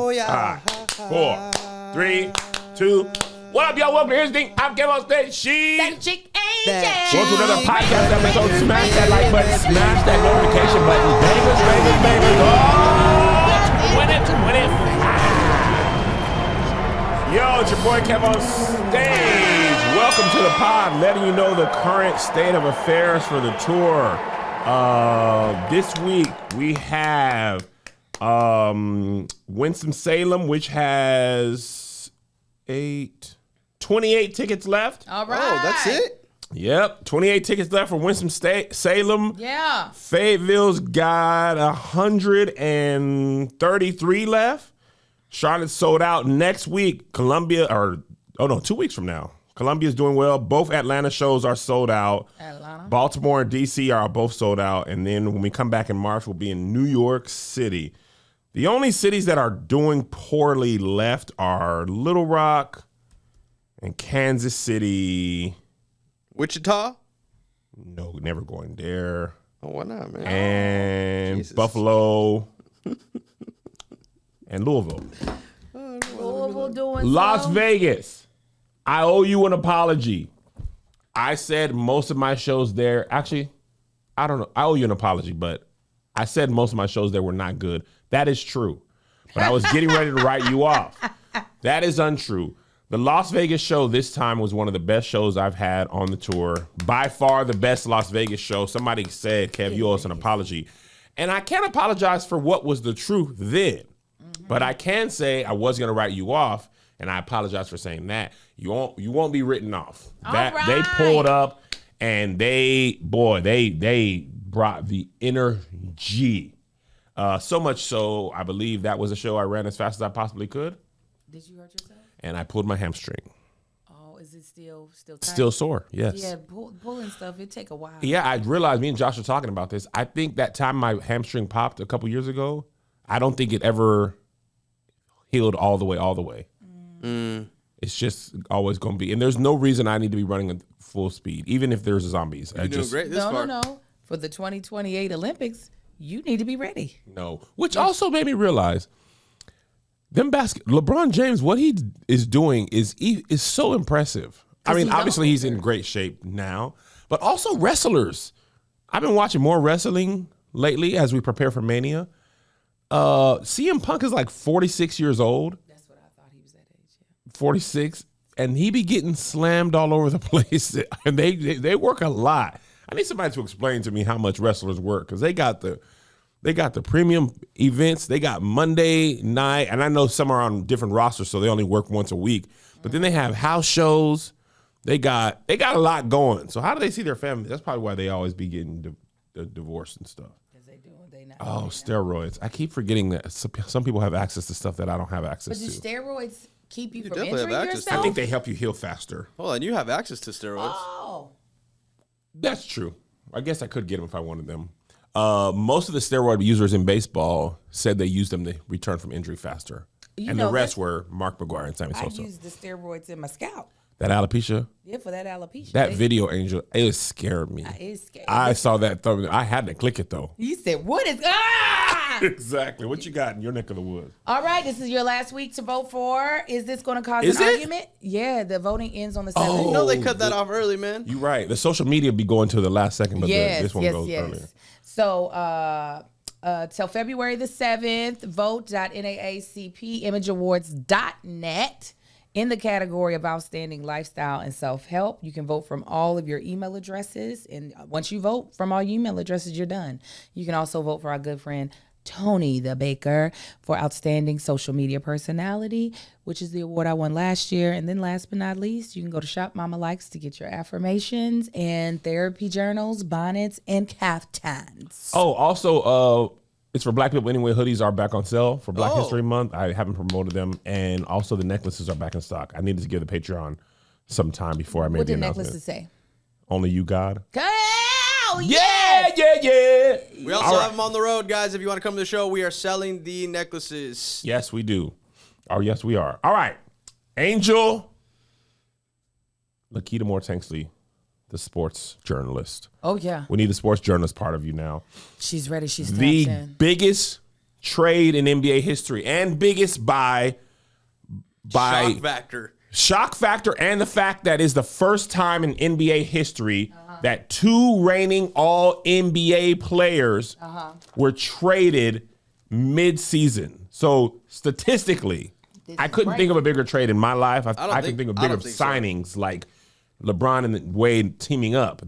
Oh, yeah. 5, 4, 3, 2. What up, y'all? Welcome to Here's the Thing. I'm Kevin on stage. That chick angel. Welcome to another podcast episode. Smash that like button. Smash that notification button. Bangers, bangers, bangers. Oh, win it. Yo, it's your boy Kev on stage. Welcome to the pod, letting you know the current state of affairs for the tour. This week we have Winston-Salem, which has 28 tickets left. All right. Oh, that's it? Yep, 28 tickets left for Winston-Salem. Yeah. Fayetteville's got 133 left. Charlotte's sold out next week. 2 weeks from now. Columbia's doing well. Both Atlanta shows are sold out. Atlanta. Baltimore and DC are both sold out. And then when we come back in March, we'll be in New York City. The only cities that are doing poorly left are Little Rock and Kansas City. Wichita? No, never going there. Oh, why not, man? And Jesus. Buffalo and Louisville. Louisville doing Las some. Vegas. I owe you an apology. I said most of my shows there. Actually, I don't know. I owe you an apology, but I said most of my shows there were not good. That is true. But I was getting ready to write you off. That is untrue. The Las Vegas show this time was one of the best shows I've had on the tour. By far the best Las Vegas show. Somebody said, Kev, you owe us an apology. And I can't apologize for what was the truth then. But I can say I was going to write you off, and I apologize for saying that. You won't be written off. That right. They pulled up, and they brought the energy. So much so, I believe that was a show I ran as fast as I possibly could. Did you hurt yourself? And I pulled my hamstring. Oh, is it still tight? Still sore, yes. Yeah, pulling stuff, it take a while. Yeah, I realized, me and Josh were talking about this. I think that time my hamstring popped a couple years ago, I don't think it ever healed all the way. It's just always going to be. And there's no reason I need to be running at full speed, even if there's zombies. You're doing great this far. No. For the 2028 Olympics, you need to be ready. No. Which also made me realize, LeBron James, what he is doing is so impressive. I mean, obviously he's in great shape now, but also wrestlers. I've been watching more wrestling lately as we prepare for Mania. CM Punk is like 46 years old. That's what I thought he was that age. Yeah. 46, and he be getting slammed all over the place. And they work a lot. I need somebody to explain to me how much wrestlers work, because they got the premium events. They got Monday night, and I know some are on different rosters, so they only work once a week. But then they have house shows. They got a lot going. So how do they see their family? That's probably why they always be getting divorced and stuff. Steroids. I keep forgetting that some people have access to stuff that I don't have access to. But do steroids keep you from definitely injuring have access to yourself? I think they help you heal faster. Hold on, you have access to steroids. Oh. That's true. I guess I could get them if I wanted them. Most of the steroid users in baseball said they used them to return from injury faster. And the rest were Mark McGwire and Sammy Sosa. I used the steroids in my scalp. That alopecia? Yeah, for that alopecia. That video, Angel, it scared me. It scared I saw that thumbnail. I had to click it, though. You said, what is... Ah! Exactly. What you got in your neck of the woods? All right, this is your last week to vote for. Is this going to cause an argument? Yeah, the voting ends on the 7th. You know they cut that off early, man. You're right. The social media be going to the last second, but this one goes earlier. So, till February the 7th, vote.naacpimageawards.net. In the category of outstanding lifestyle and self-help, you can vote from all of your email addresses. And once you vote from all your email addresses, you're done. You can also vote for our good friend, Tony the Baker, for outstanding social media personality, which is the award I won last year. And then last but not least, you can go to Shop Mama Likes to get your affirmations and therapy journals, bonnets, and caftans. Oh, also, it's for Black people anyway. Hoodies are back on sale for Black History Month. I haven't promoted them. And also the necklaces are back in stock. I needed to give the Patreon some time before I made the announcement. What did necklaces say? Only you, God. Oh, Yeah. We also have them on the road, guys. If you want to come to the show, we are selling the necklaces. Yes, we do. Oh, yes, we are. All right. Angel Lakita Moore-Tanksley, the sports journalist. Oh, yeah. We need the sports journalist part of you now. She's ready. She's the in. biggest trade in NBA history and biggest by shock factor and the fact that is the first time in NBA history that 2 reigning all NBA players were traded mid-season. So statistically, I couldn't think of a bigger trade in my life. I can think of bigger signings like LeBron and Wade teaming up.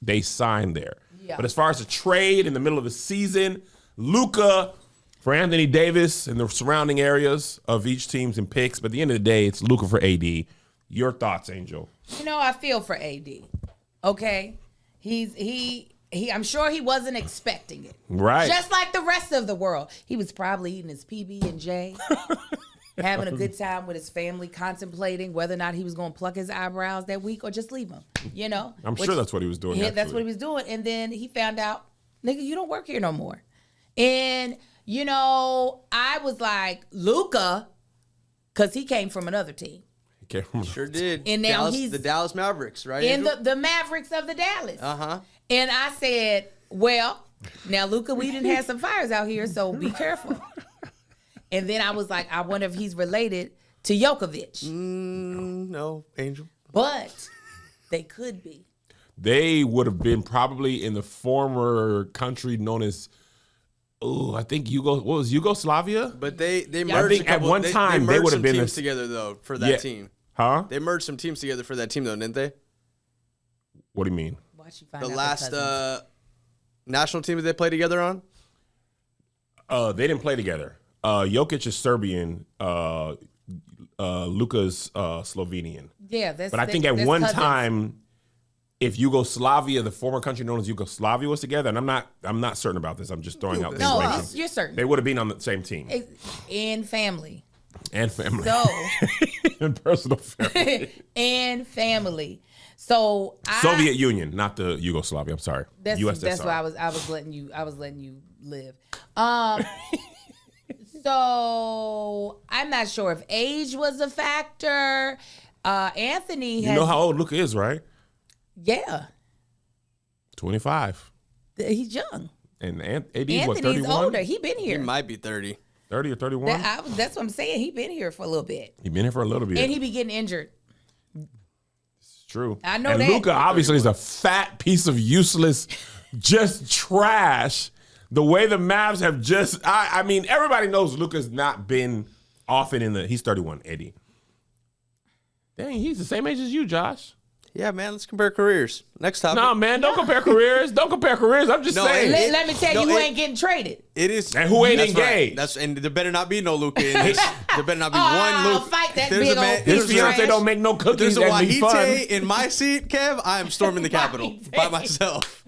They signed there. Yeah. But as far as a trade in the middle of the season, Luka for Anthony Davis and the surrounding areas of each team's and picks. But at the end of the day, it's Luka for AD. Your thoughts, Angel? I feel for AD. Okay, I'm sure he wasn't expecting it. Right. Just like the rest of the world, he was probably eating his PB&J. Having a good time with his family, contemplating whether or not he was going to pluck his eyebrows that week or just leave them, I'm sure that's what he was doing. Yeah, that's what he was doing. And then he found out, nigga, you don't work here no more. And, I was like, Luka, because he came from another team. Sure did. And now he's the Dallas Mavericks, right? In the Mavericks of the Dallas. Uh-huh. And I said, well, now, Luka, we didn't have some fires out here, so be careful. And then I was like, I wonder if he's related to Jokovic. No, Angel. But they could be. They would have been probably in the former country known as, I think what was Yugoslavia? But they merged. I think at one time they would have been teams together though for that team. Huh? They merged some teams together for that team though, didn't they? What do you mean? The last national team that they played together on? They didn't play together. Jokic is Serbian. Luka's Slovenian. Yeah, but I think at one time, if Yugoslavia, the former country known as Yugoslavia, was together, and I'm not certain about this. I'm just throwing out things. No, you're certain. They would have been on the same team. And family. So and personal family. And family. So Soviet Union, not the Yugoslavia. I'm sorry. USSR. That's why I was letting you live. So I'm not sure if age was a factor. Anthony You know how old Luka is, right? Yeah. 25. He's young. And AD Anthony's what, 31? older. He been here. He might be 30. 30 or 31? That's what I'm saying. He been here for a little bit. He been here for a little bit. And he be getting injured. It's true. I know and that. Luka obviously is a fat piece of useless, just trash. The way the Mavs have I mean, everybody knows Luka's not been often he's 31, Eddie. Dang, he's the same age as you, Josh. Yeah, man, let's compare careers. Next topic. No, man, don't compare careers. Don't compare careers. I'm just saying. Let me tell you who ain't getting traded. It is. And who ain't engaged. Right. And there better not be no Luka in this. There better not be one Luka. I'll fight that There's big old His fiance don't make no cookies. There's a That'd be fun. Wahite in my seat, Kev. I am storming the Capitol by myself.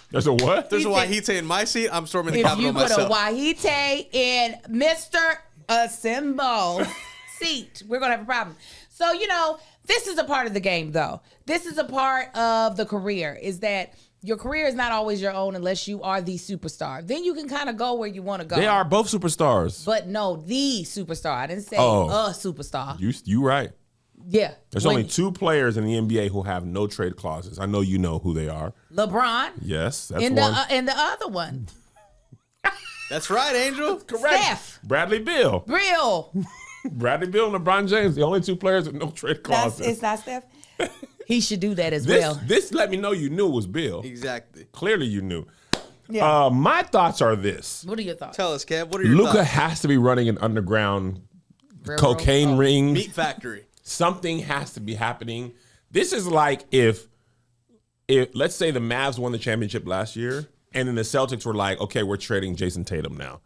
There's a what? There's a Wahite in my seat. I'm storming the Capitol myself. If you put a Wahite in Mr. Asimbo's seat, we're going to have a problem. So, this is a part of the game, though. This is a part of the career, is that your career is not always your own unless you are the superstar. Then you can kind of go where you want to go. They are both superstars. But no, the superstar. I didn't say a superstar. You right. Yeah. There's only 2 players in the NBA who have no trade clauses. I know you know who they are. LeBron. Yes, that's and one. And the other one. That's right, Angel. Correct. Steph. Bradley Beal. Bradley Beal and LeBron James, the only 2 players with no trade clauses. It's not Steph. He should do that as well. This let me know you knew it was Bill. Exactly. Clearly you knew. Yeah. My thoughts are this. What are your thoughts? Tell us, Kev. What are your thoughts? Luka has to be running an underground cocaine ring. Meat factory. Something has to be happening. This is like if let's say the Mavs won the championship last year, and then the Celtics were like, okay, we're trading Jason Tatum now,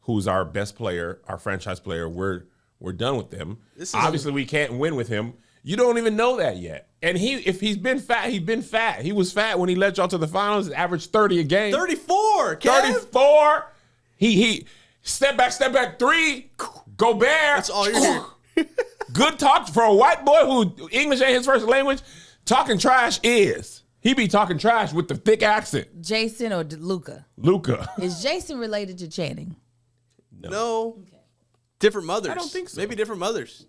who's our best player, our franchise player. We're done with them. Obviously, we can't win with him. You don't even know that yet. And if he's been fat, he's been fat. He was fat when he led y'all to the finals. Averaged 30 a game. 34, Kev. 34. He step back 3. Go Bear. That's all you're hearing. Good talk for a white boy who English ain't his first language. Talking trash is. He be talking trash with the thick accent. Jason or Luka? Luka. Is Jason related to Channing? No. Okay. Different mothers. I don't think so. Maybe different mothers.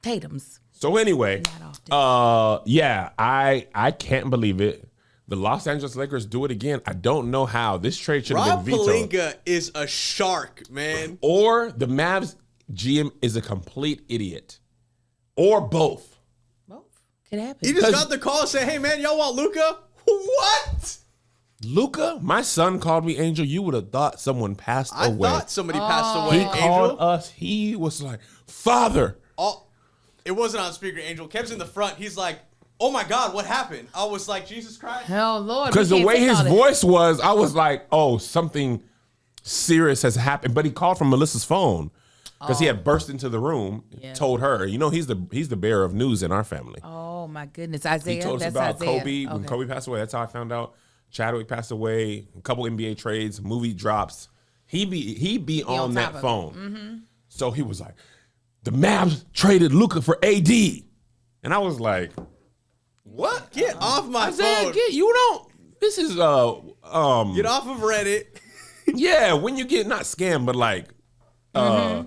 Tatum's. So anyway, I can't believe it. the Los Angeles Lakers do it again, I don't know how. This trade should have Rob been vetoed. Pelinka is a shark, man. Or the Mavs GM is a complete idiot. Or both. Both could happen. He just got the call and said, hey, man, y'all want Luka? What? Luka? My son called me Angel. You would have thought someone passed away. I thought somebody passed away. He called us. He was like, Father. It wasn't on speaker, Angel. Kev's in the front. He's like, oh, my God, what happened? I was like, Jesus Christ. Hell, Lord. Because the way his voice was, I was like, oh, something serious has happened. But he called from Melissa's phone because he had burst into the room, told her. You know, he's the bearer of news in our family. Oh, my goodness. Isaiah? He told us That's about Isaiah. Kobe. When Kobe passed away, that's how I found out. Chadwick passed away. A couple NBA trades, movie drops. He be on that phone. Mm-hmm. So he was like, the Mavs traded Luka for AD. And I was like, what? Get off my Isaiah, phone. you don't. This is Get off of Reddit. yeah, when you get not scammed, but like a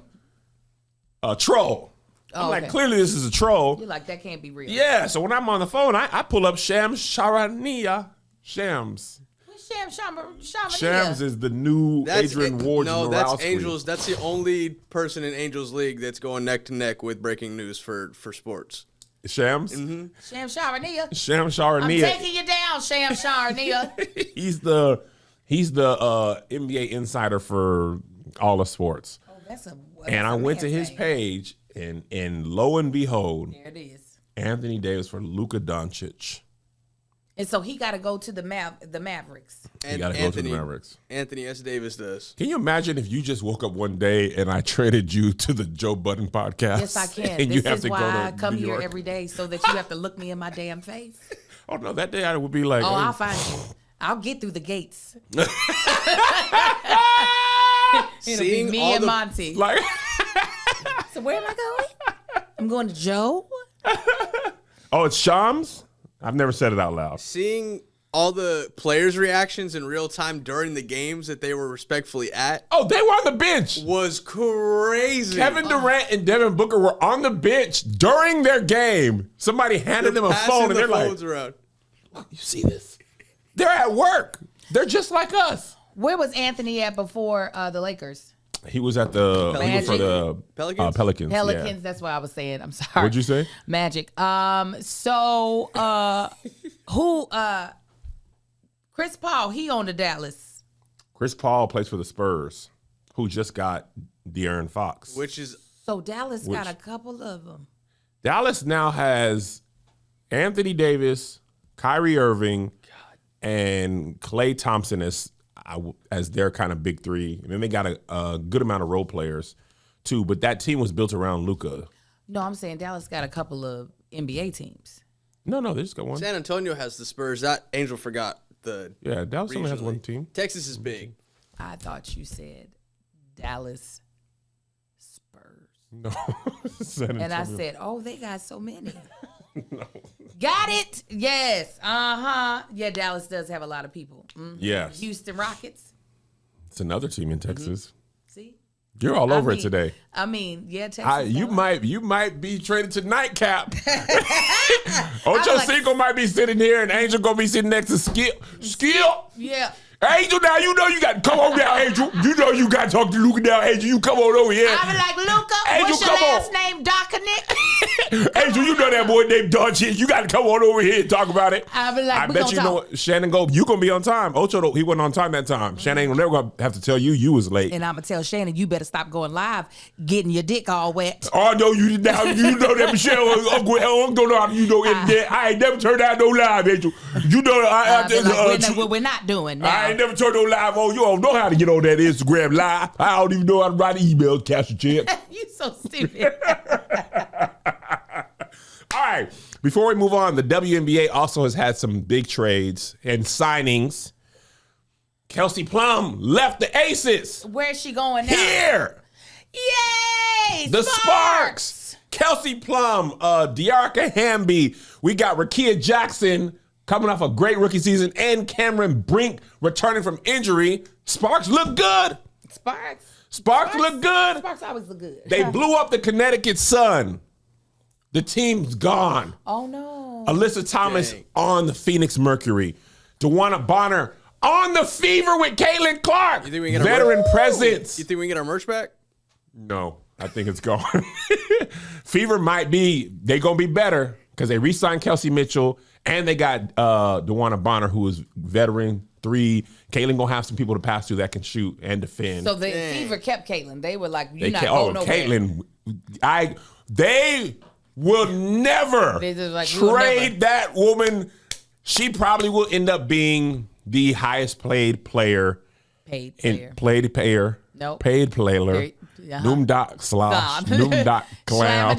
troll. I'm like, clearly this is a troll. You're like, that can't be real. Yeah, so when I'm on the phone, I pull up Shams Charania. Shams. Who's Shams? Shams is the new Adrian Wojnarowski. No, that's Angels. That's the only person in Angels League that's going neck to neck with breaking news for sports. Shams? Mm-hmm. Shams Charania. Shams Charania. I'm taking you down, Shams Charania. He's the NBA insider for all of sports. Oh, that's I went to his page, and lo and behold, there it is. Anthony Davis for Luka Doncic. And so he got to go to the Mavericks. He got to go to the Mavericks. Anthony S. Davis does. Can you imagine if you just woke up one day and I traded you to the Joe Budden podcast? Yes, I can. And This you have is to why go to I come New here York. every day so that you have to look me in my damn face. Oh, no, that day I would be like, Oh, hey. I'll find you. I'll get through the gates. It'll be Seeing me all and the- Monty. Like, So where am I going? I'm going to Joe. oh, it's Shams? I've never said it out loud. Seeing all the players' reactions in real time during the games that they were respectfully at Oh, they were on the bench. was crazy. Kevin Durant and Devin Booker were on the bench during their game. Somebody handed them a phone, and they're like, around. you see this? They're at work. They're just like us. Where was Anthony at before the Lakers? He was at the Magic. for the Pelicans? Pelicans. Pelicans. Yeah. That's what I was saying. I'm sorry. What'd you say? Magic. So who? Chris Paul. He on the Dallas. Chris Paul plays for the Spurs, who just got De'Aaron Fox. Which is So Dallas got a couple of them. Dallas now has Anthony Davis, Kyrie Irving, and Klay Thompson as their kind of big three. And then they got a good amount of role players too. But that team was built around Luka. No, I'm saying Dallas got a couple of NBA teams. No, they just got one. San Antonio has the Spurs. That Angel forgot the. Yeah, Dallas only has regionally. one team. Texas is big. I thought you said Dallas Spurs. No. San And I Antonio. said, oh, they got so many. Got it? Yes. Uh-huh. Yeah, Dallas does have a lot of people. Yes. Houston Rockets. It's another team in Texas. See? You're all over mean, it today. I mean, yeah, Texas. You might be traded to Nightcap. Ocho like- Cinco might be sitting here, and Angel gonna be sitting next to Skip. Yeah. Angel, now you know you got to come on down, Angel. You know you got to talk to Luka now, Angel. You come on over here. I be like, Luka, Angel, what's your come on. last name, Dominic? Angel, you know that boy named Doncic. You got to come on over here and talk about it. I be like, I we bet gonna you know talk. what, Shannon go, you going to be on time. Ocho, he wasn't on time that time. Shannon ain't never going to have to tell you was late. And I'm going to tell Shannon, you better stop going live, getting your dick all wet. Oh, no, you now you know that Michelle, Uncle don't know how you know internet. I ain't never turned out no live, Angel. You know, We're not doing now. I ain't never turned no live on. You don't know how to get on that Instagram live. I don't even know how to write an email, cash a check. You so stupid. All right. Before we move on, the WNBA also has had some big trades and signings. Kelsey Plum left the Aces. Where's she going now? Here. Yay! The Sparks. Kelsey Plum, Diarca Hamby. We got Rakia Jackson coming off a great rookie season, and Cameron Brink returning from injury. Sparks look good. Sparks look good. Sparks always look good. They blew up the Connecticut Sun. The team's gone. Oh, no. Alyssa Thomas Dang. on the Phoenix Mercury. DeWanna Bonner on the Fever with Caitlin Clark. You think we can get veteran presence? You think we can get our merch back? No, I think it's gone. Fever might be. They're gonna be better because they re-signed Kelsey Mitchell and they got DeWanna Bonner, who is veteran 3. Caitlin gonna have some people to pass to that can shoot and defend. So the Fever kept Caitlin. They were like, "You're not going nowhere." Caitlin, they will never trade that woman. She probably will end up being the highest paid player. Paid player. Nope. Paid player. Noom./ clown.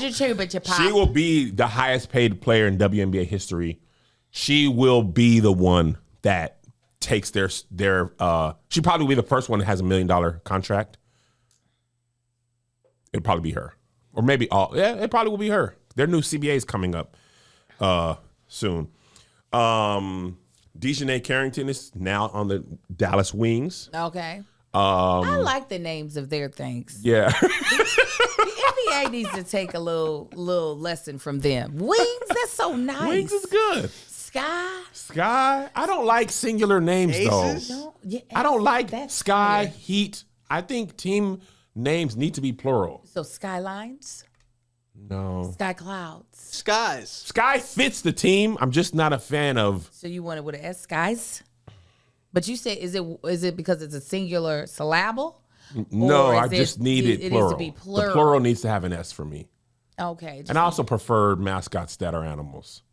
She will be the highest paid player in WNBA history. She will be the one that takes their she probably will be the first one that has $1 million contract. It'll probably be her. Or maybe it probably will be her. Their new CBA is coming up soon. Dejanay Carrington is now on the Dallas Wings. Okay. I like the names of their things. Yeah. The NBA needs to take a little lesson from them. Wings, that's so nice. Wings is good. Sky. I don't like singular names Aces? though. I don't like Sky, weird. Heat. I think team names need to be plural. So Skylines? No. Sky Clouds. Skies. Sky fits the team. I'm just not a fan of. So you want it with an S, Skies? But you said, is it because it's a singular syllable? No, I just need it plural. Needs to be plural. The plural needs to have an S for me. Okay. And I also prefer mascots that are animals.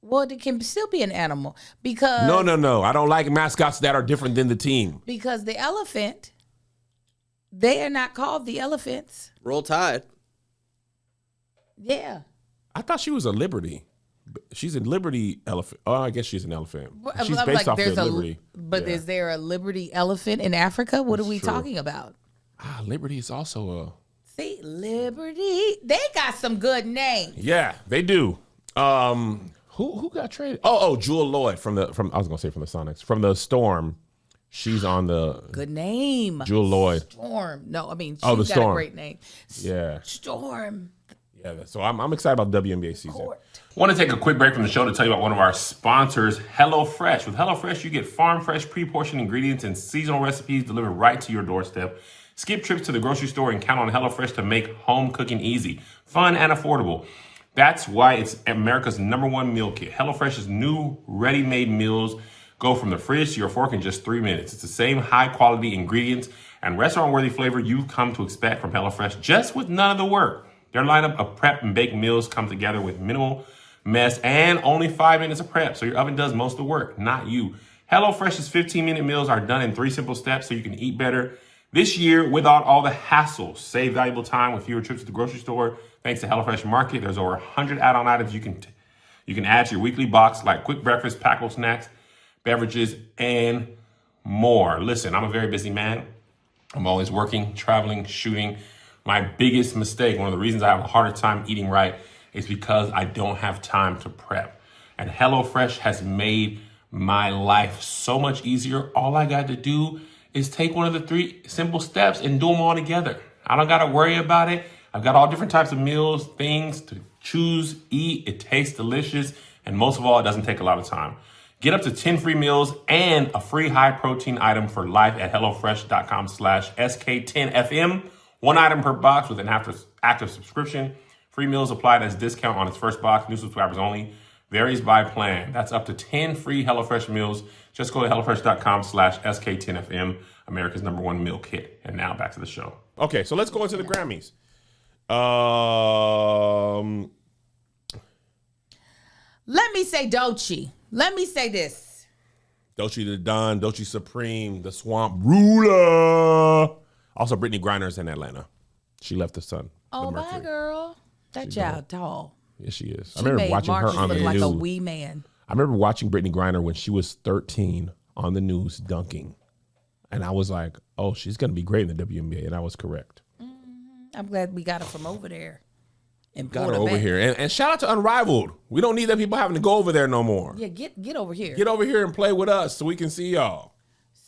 Well, it can still be an animal because... No. I don't like mascots that are different than the team. Because the elephant, they are not called the elephants. Roll Tide. Yeah. I thought she was a Liberty. She's a Liberty elephant. Oh, I guess she's an elephant. She's I'm based like, off of Liberty. But is there a Liberty elephant in Africa? What are we talking about? Liberty is also a... See, Liberty. They got some good names. Yeah, they do. Who got traded? Oh, Jewel Lloyd from I was gonna say from the Sonics. From the Storm. She's on the good name. Jewel Lloyd. Storm. No, I mean she's the got Storm. a great name. Yeah. Storm. Yeah, so I'm excited about the WNBA season. Court. I want to take a quick break from the show to tell you about one of our sponsors, HelloFresh. With HelloFresh, you get farm fresh, pre-portioned ingredients and seasonal recipes delivered right to your doorstep. Skip trips to the grocery store and count on HelloFresh to make home cooking easy, fun, and affordable. That's why it's America's #1 meal kit. HelloFresh's new ready-made meals go from the fridge to your fork in just 3 minutes. It's the same high-quality ingredients and restaurant-worthy flavor you've come to expect from HelloFresh, just with none of the work. Their lineup of prep and bake meals come together with minimal mess and only 5 minutes of prep, so your oven does most of the work, not you. HelloFresh's 15-minute meals are done in 3 simple steps so you can eat better this year without all the hassle. Save valuable time with fewer trips to the grocery store. Thanks to HelloFresh Market, there's over 100 add-on items you can add to your weekly box, like quick breakfast, packable snacks, beverages, and more. Listen, I'm a very busy man. I'm always working, traveling, shooting. My biggest mistake, one of the reasons I have a harder time eating right, is because I don't have time to prep. And HelloFresh has made my life so much easier. All I got to do is take one of the 3 simple steps and do them all together. I don't got to worry about it. I've got all different types of meals, things to choose, eat. It tastes delicious. And most of all, it doesn't take a lot of time. Get up to 10 free meals and a free high protein item for life at HelloFresh.com/SK10FM. 1 item per box with an active subscription. Free meals applied as discount on its first box. New subscribers only. Varies by plan. That's up to 10 free HelloFresh meals. Just go to HelloFresh.com/SK10FM, America's #1 meal kit. And now back to the show. Okay, so let's go into the Grammys. Let me say Doechii. Let me say this. Doechii the Don, Doechii Supreme, the Swamp Ruler. Also, Brittany Griner's in Atlanta. She left the Sun. Oh, bye, girl. That child tall. Yes, she is. She I remember watching her on the look like news. a wee man. I remember watching Brittany Griner when she was 13 on the news dunking. And I was like, oh, she's going to be great in the WNBA. And I was correct. I'm glad we got her from over there. And got her over here. And shout out to Unrivaled. We don't need that people having to go over there no more. Yeah, get over here. Get over here and play with us so we can see y'all.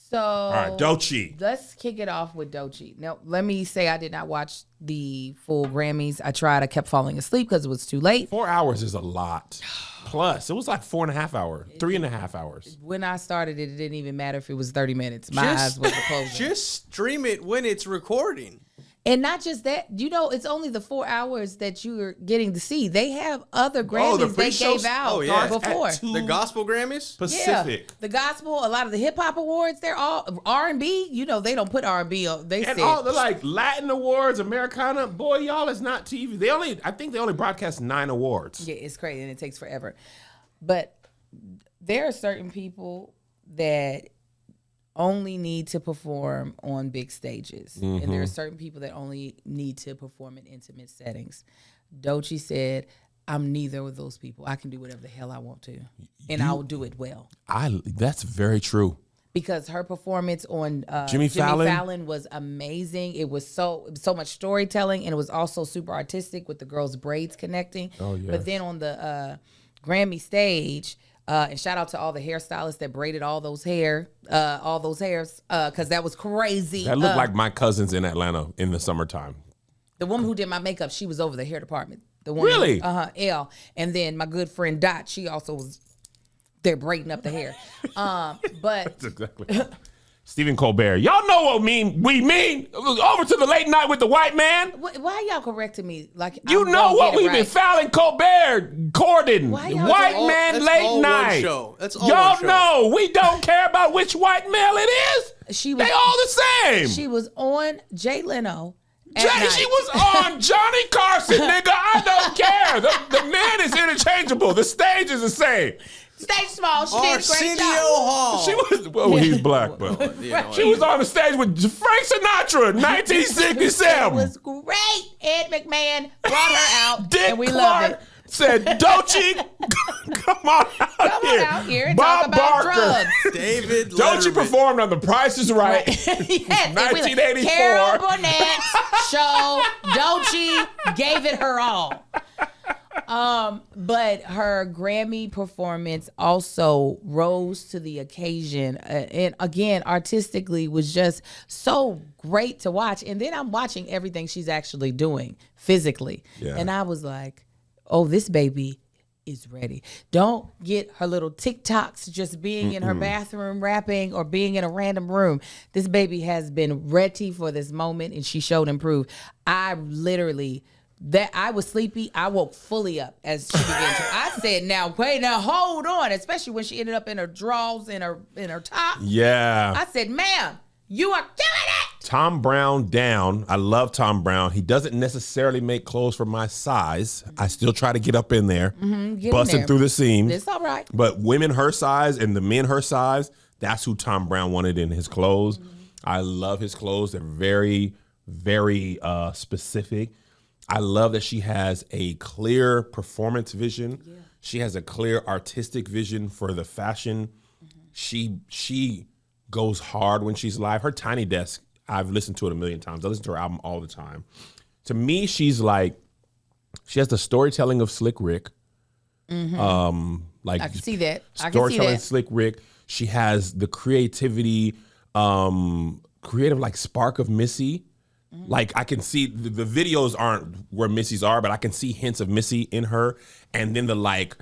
So, all right, Doechii. Let's kick it off with Doechii. Now, let me say I did not watch the full Grammys. I tried. I kept falling asleep because it was too late. 4 hours is a lot. plus. It was like 4.5 hours, 3.5 hours. When I started it, it didn't even matter if it was 30 minutes. My eyes were closing. Just stream it when it's recording. And not just that, it's only the 4 hours that you're getting to see. They have other Grammys they gave out before. The gospel Grammys? Pacific. Yeah, the gospel, a lot of the hip hop awards, they're all R&B. They don't put R&B on. And all the like Latin awards, Americana, boy, y'all is not TV. I think they only broadcast 9 awards. Yeah, it's crazy and it takes forever. But there are certain people that only need to perform on big stages. Mm-hmm. And there are certain people that only need to perform in intimate settings. Doechii said, I'm neither of those people. I can do whatever the hell I want to. And I will do it well. That's very true. Because her performance on Jimmy Fallon was amazing. It was so much storytelling, and it was also super artistic with the girls' braids connecting. Oh, yes. But then on the Grammy stage, and shout out to all the hairstylists that braided all those hairs, because that was crazy. That looked like my cousins in Atlanta in the summertime. The woman who did my makeup, she was over the hair department. The one Really? Elle. And then my good friend Dot, she also was there braiding up the hair. But That's exactly. Stephen Colbert. Y'all know what we mean. Over to the late night with the white man. why y'all correcting me? Like You know what we've been Fallon, Colbert, Corden, Why y'all white all- man that's late all one night. show. That's all Y'all one show. know we don't care about which white male it is. She was, They all the same. She was on Jay Leno. At She night. was on Johnny Carson, nigga. I don't care. The man is interchangeable. The stage is the same. Stage small. She did a great Arsenio job. Hall. She was, well, he's black, but You know, she was on the stage with Frank Sinatra, It 1967. was great. Ed McMahon brought her out, Dick and we loved Clark it. said, Doechii, come on out Come here. on out here and Bob talk about Barker. drugs. David Doechii Letterman. performed on The Price is Right. Yes, and we like, 1984. Carol Burnett's show. Doechii gave it her all. But her Grammy performance also rose to the occasion, and again, artistically was just so great to watch. And then I'm watching everything she's actually doing physically, and I was like, "Oh, this baby is ready." Don't get her little TikToks just being in her bathroom rapping or being in a random room. This baby has been ready for this moment, and she showed and proved. I was sleepy. I woke fully up as she began to. I said, now, hold on. Especially when she ended up in her drawers, in her top. Yeah. I said, ma'am, you are killing it. Tom Brown down. I love Tom Brown. He doesn't necessarily make clothes for my size. I still try to get up in there, Get busting in there. through the seams. It's all right. But women her size and the men her size, that's who Tom Brown wanted in his clothes. I love his clothes. They're very, very specific. I love that she has a clear performance vision. Yeah. She has a clear artistic vision for the fashion. She goes hard when she's live. Her Tiny Desk, I've listened to it a million times. I listen to her album all the time. To me, she has the storytelling of Slick Rick. Like I can see that. Storytelling Slick Rick. She has the creativity, creative like spark of Missy. Like I can see the videos aren't where Missy's are, but I can see hints of Missy in her, and then the like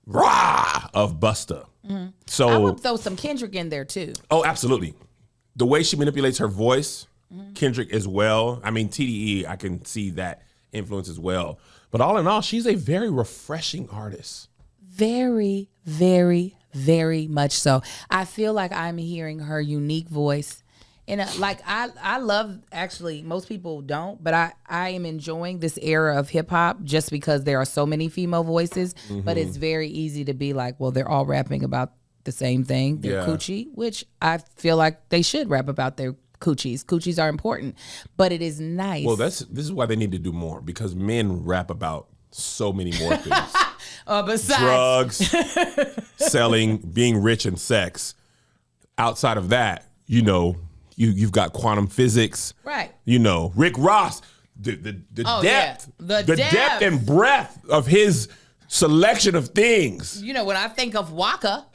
rah of Busta. So I would throw some Kendrick in there too. Oh, absolutely. The way she manipulates her voice, Kendrick as well. I mean, TDE, I can see that influence as well. But all in all, she's a very refreshing artist. Very, very, very much so. I feel like I'm hearing her unique voice. And I love, actually, most people don't, but I am enjoying this era of hip hop just because there are so many female voices. But it's very easy to be like, well, they're all rapping about the same thing, their coochie, which I feel like they should rap about their coochies. Coochies are important, but it is nice. Well, this is why they need to do more, because men rap about so many more things. Besides drugs, selling, being rich, and sex. Outside of that, you've got quantum physics, right? Rick Ross, the depth, the depth and breadth of his selection of things. When I think of Waka,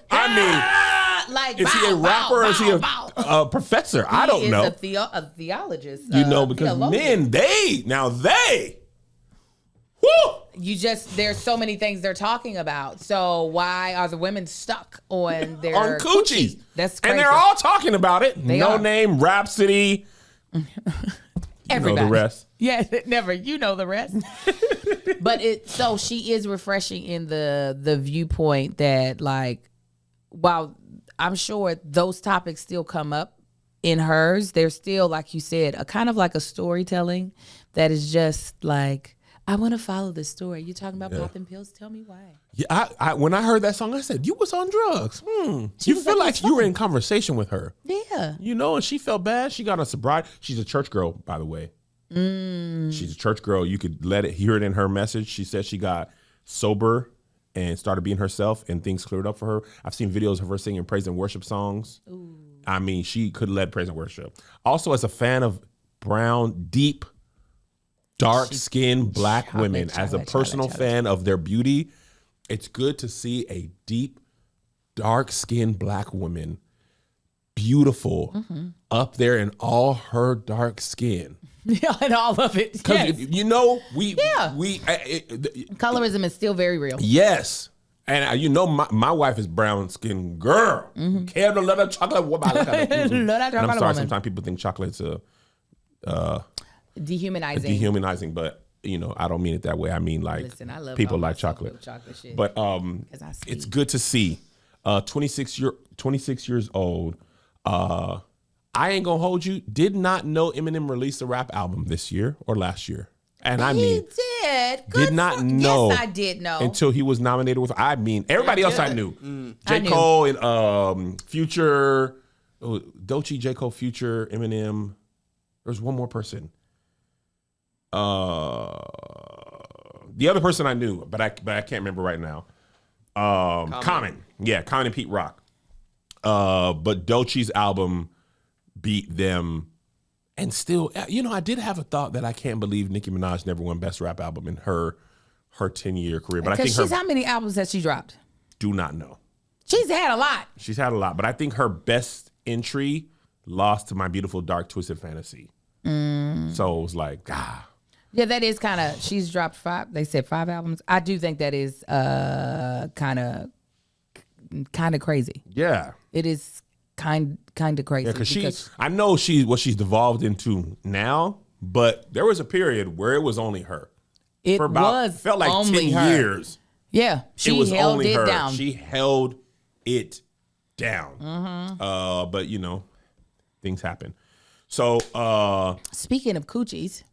I mean, like is he a rapper or is he a professor? I don't know. A theologist, because men, woo. there's so many things they're talking about. So why are the women stuck on their on coochies? That's crazy. And they're all talking about it. They No are. Name, Rhapsody. Everybody. You know the rest. Yes, never. You know the rest. But so she is refreshing in the viewpoint that, like, while I'm sure those topics still come up in hers, there's still, like you said, a kind of like a storytelling that is just like, I want to follow this story. You're talking about popping pills. Tell me why. Yeah, I when I heard that song, I said, you was on drugs. You feel like you were in conversation with her. Yeah. You know, and she felt bad. She got on sobriety. She's a church girl, by the way. She's a church girl. You could hear it in her message. She said she got sober and started being herself, and things cleared up for her. I've seen videos of her singing praise and worship songs. Ooh. I mean, she could lead praise and worship. Also, as a fan of brown, deep, dark-skinned black women, as a personal fan of their beauty, it's good to see a deep, dark-skinned black woman, beautiful, up there in all her dark skin. Yeah, and all of it. Because Yes. you know, Colorism is still very real. yes. And you know, my wife is brown skinned girl. Care to let her chocolate woman. Love that And I'm chocolate sorry, woman. sometimes people think chocolate's Dehumanizing. dehumanizing, but you know, I don't mean it that way. I mean, like, Listen, I love people all my like chocolate. milk chocolate shit. But 'Cause I it's see. good to see. 26 years old. I ain't gonna hold you. Did not know Eminem released a rap album this year or last year, and I mean, He did. did not know. Yes, I did know. Until he was nominated with. I mean, everybody else I knew. I J. knew. Cole and Future, Doechii, J. Cole, Future, Eminem. There's one more person. The other person I knew, but I can't remember right now. Common. Yeah, Common and Pete Rock. But Doechii's album beat them. And still, you know, I did have a thought that I can't believe Nicki Minaj never won Best Rap Album in her 10-year career. But I think she's how many albums has she dropped? do not know. She's had a lot. She's had a lot, but I think her best entry lost to My Beautiful Dark Twisted Fantasy. So it was like, Yeah, that is kind of. She's dropped 5. They said 5 albums. I do think that is kind of crazy. yeah. It is kind of crazy. Yeah, because I know what she's devolved into now, but there was a period where it was only her. it For about was felt like only 10 her. years. Yeah, It she was held only it her. down. She held it down. But you know, things happen. So Speaking of coochies,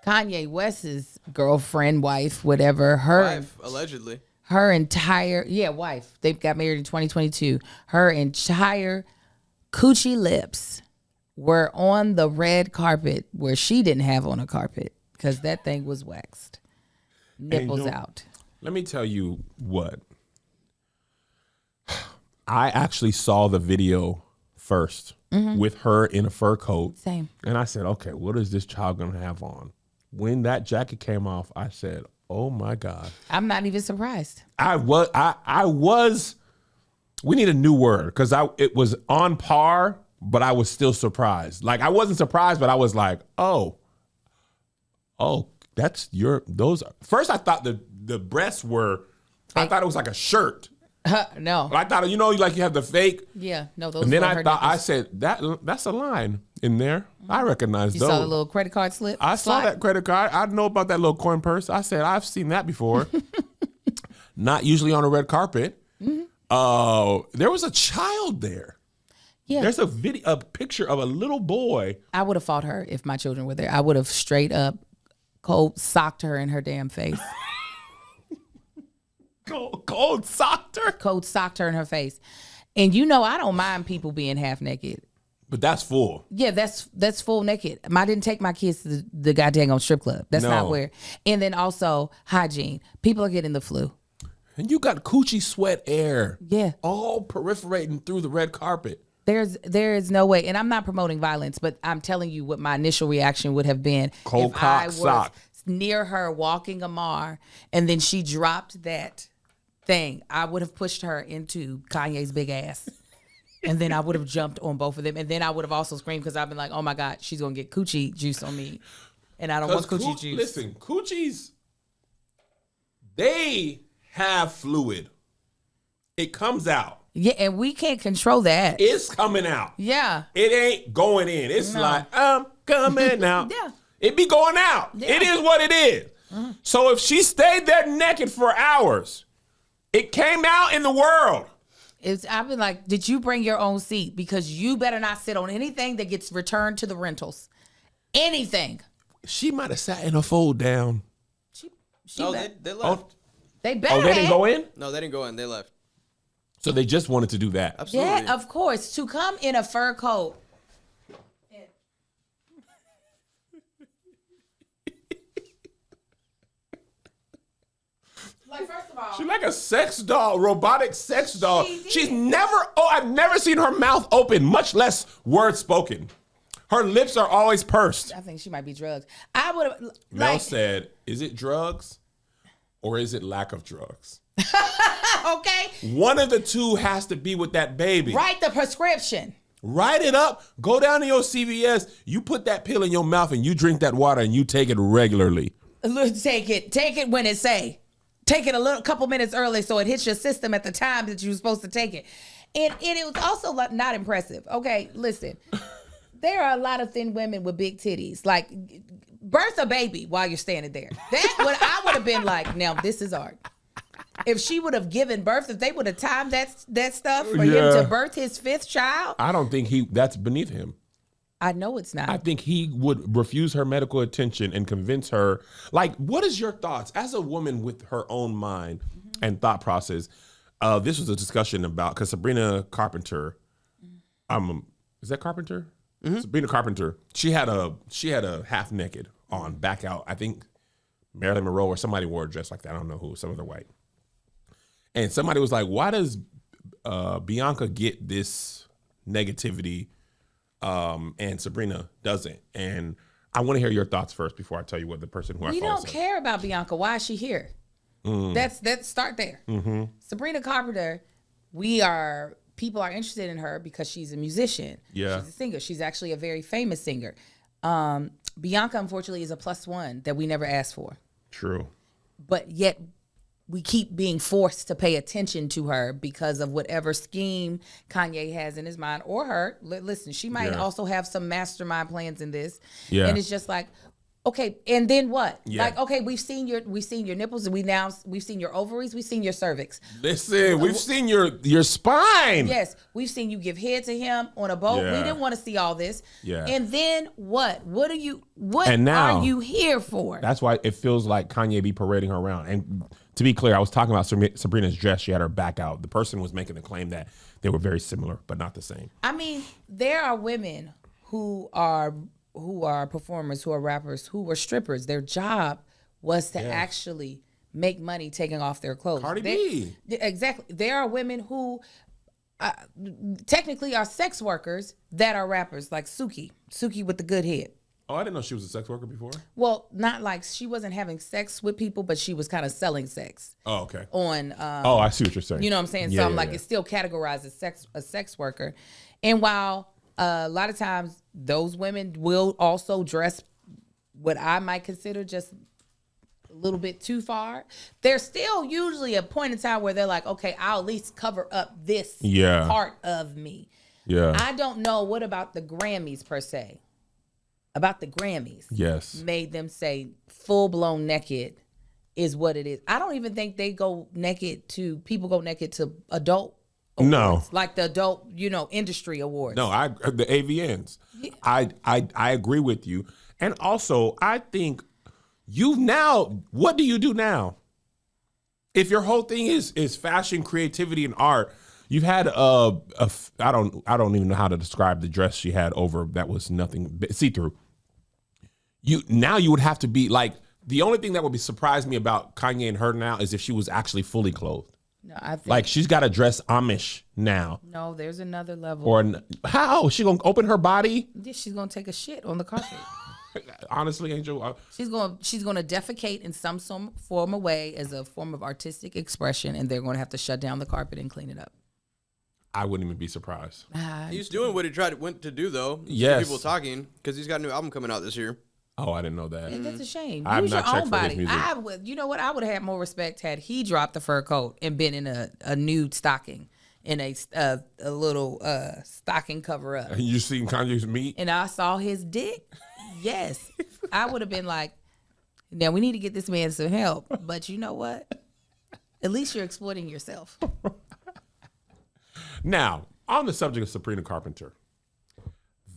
Kanye West's girlfriend, wife, whatever, Wife, allegedly. her entire wife. They got married in 2022. Her entire coochie lips were on the red carpet where she didn't have on a carpet because that thing was waxed. Nipples Angel. out. let me tell you what. I actually saw the video first with her in a fur coat. Same. And I said, okay, what is this child going to have on? When that jacket came off, I said, oh my God. I'm not even surprised. I was, we need a new word because it was on par, but I was still surprised. Like, I wasn't surprised, but I was like, oh, that's first I thought the breasts were, I thought it was like a shirt. No. I thought, you know, like you have the fake. Yeah. No, those And then were I her thought, I nipples. said, that's a line in there. I recognize You those. saw the little credit card slip? I saw slide? that credit card. I know about that little coin purse. I said, I've seen that before. Not usually on a red carpet. There was a child there. Yeah. There's a picture of a little boy. I would have fought her if my children were there. I would have straight up cold socked her in her damn face. Cold socked her. Cold socked her in her face. And you know, I don't mind people being half naked. But that's full. Yeah, that's full naked. I didn't take my kids to the goddamn on strip club. That's not No. where. And then also hygiene. People are getting the flu. And you got coochie sweat air. Yeah. All proliferating through the red carpet. There is no way, and I'm not promoting violence, but I'm telling you what my initial reaction would have been Cold if cock I was sock. near her walking Amar, and then she dropped that thing. I would have pushed her into Kanye's big ass, and then I would have jumped on both of them, and then I would have also screamed because I've been like, "Oh my God, she's gonna get coochie juice on me," and I don't want coochie juice. Listen, coochies. They have fluid. It comes out. Yeah, and we can't control that. It's coming out. Yeah. It ain't going in. It's like, I'm coming out. Yeah. It be going out. Yeah. It is what it is. So if she stayed there naked for hours, it came out in the world. I've been like, did you bring your own seat? Because you better not sit on anything that gets returned to the rentals. Anything. She might have sat in a fold down. She No, bet- they left. they better Oh, they didn't have. go in? No, they didn't go in. They left. So they just wanted to do that. Absolutely. Yeah, of course. To come in a fur coat. Like, first of all, She's like a sex doll, robotic sex doll. She did. She's never, I've never seen her mouth open, much less words spoken. Her lips are always pursed. I think she might be drugged. I would have, Mel like, said, is it drugs or is it lack of drugs? okay, One of the two has to be with that baby. write the prescription. Write it up. Go down to your CVS. You put that pill in your mouth and you drink that water and you take it regularly. Take it when it say. Take it a couple minutes early so it hits your system at the time that you were supposed to take it. And it was also not impressive. Okay, listen. There are a lot of thin women with big titties. Like, birth a baby while you're standing there. I would have been like, now this is art. If she would have given birth, if they would have timed that stuff for him to birth his fifth child, I don't think that's beneath him. I know it's not. I think he would refuse her medical attention and convince her. Like, what is your thoughts as a woman with her own mind and thought process? This was a discussion about, because Sabrina Carpenter, is that Carpenter? Sabrina Carpenter. She had a half naked on, back out. I think Marilyn Monroe or somebody wore a dress like that. I don't know who. Some other white. And somebody was like, "Why does Bianca get this negativity?" And Sabrina doesn't. And I want to hear your thoughts first before I tell you what the person who We I follow don't said. care about Bianca. Why is she here? That's start there. Sabrina Carpenter, people are interested in her because she's a musician. Yeah. She's a singer. She's actually a very famous singer. Bianca, unfortunately, is a +1 that we never asked for. True. But yet we keep being forced to pay attention to her because of whatever scheme Kanye has in his mind, or her. Listen, she might also have some mastermind plans in this. Yeah. And it's just like, okay, and then what? Yeah. Like, okay, we've seen your nipples, and we've seen your ovaries, we've seen your cervix. Listen, we've seen your spine. Yes, we've seen you give head to him on a boat. Yeah. We didn't want to see all this. Yeah. And then what? What And now- are you here for? That's why it feels like Kanye be parading her around. And to be clear, I was talking about Sabrina's dress. She had her back out. The person was making the claim that they were very similar, but not the same. I mean, there are women who are performers, who are rappers, who were strippers. Their job was to actually make money taking off their clothes. Cardi B. Exactly. There are women who technically are sex workers that are rappers, like Suki with the good head. Oh, I didn't know she was a sex worker before. Well, not like she wasn't having sex with people, but she was kind of selling sex Oh, okay. on. I see what you're saying. You know what I'm saying? Yeah, So I'm yeah, like, yeah. it's still categorized as a sex worker. And while a lot of times those women will also dress what I might consider just a little bit too far, there's still usually a point in time where they're like, okay, I'll at least cover up this part of me. Yeah. I don't know. What about the Grammys per se? About the Grammys. Yes. Made them say full blown naked is what it is. I don't even think people go naked to adult awards, No. like the adult, industry awards. No, the AVNs. Yeah. I agree with you. And also, I think what do you do now? If your whole thing is fashion, creativity, and art, you've had I don't even know how to describe the dress she had over that was nothing see-through. You would have to be like, the only thing that would be surprise me about Kanye and her now is if she was actually fully clothed. No, I think Like, she's got to dress Amish now. no, there's another level. Or how? She gonna open her body? Yeah, she's gonna take a shit on the carpet. Honestly, Angel, She's gonna defecate in some form of way as a form of artistic expression, and they're gonna have to shut down the carpet and clean it up. I wouldn't even be surprised. He's doing what he went to do, though. Yes. People talking, because he's got a new album coming out this year. Oh, I didn't know that. And that's a shame. I have Use your not checked own for his body. music. I would, you know what? I would have had more respect had he dropped the fur coat and been in a nude stocking in a little stocking cover up. And you seen Kanye's meat? And I saw his dick. Yes, I would have been like, now we need to get this man some help. But you know what? At least you're exploiting yourself. Now, on the subject of Sabrina Carpenter,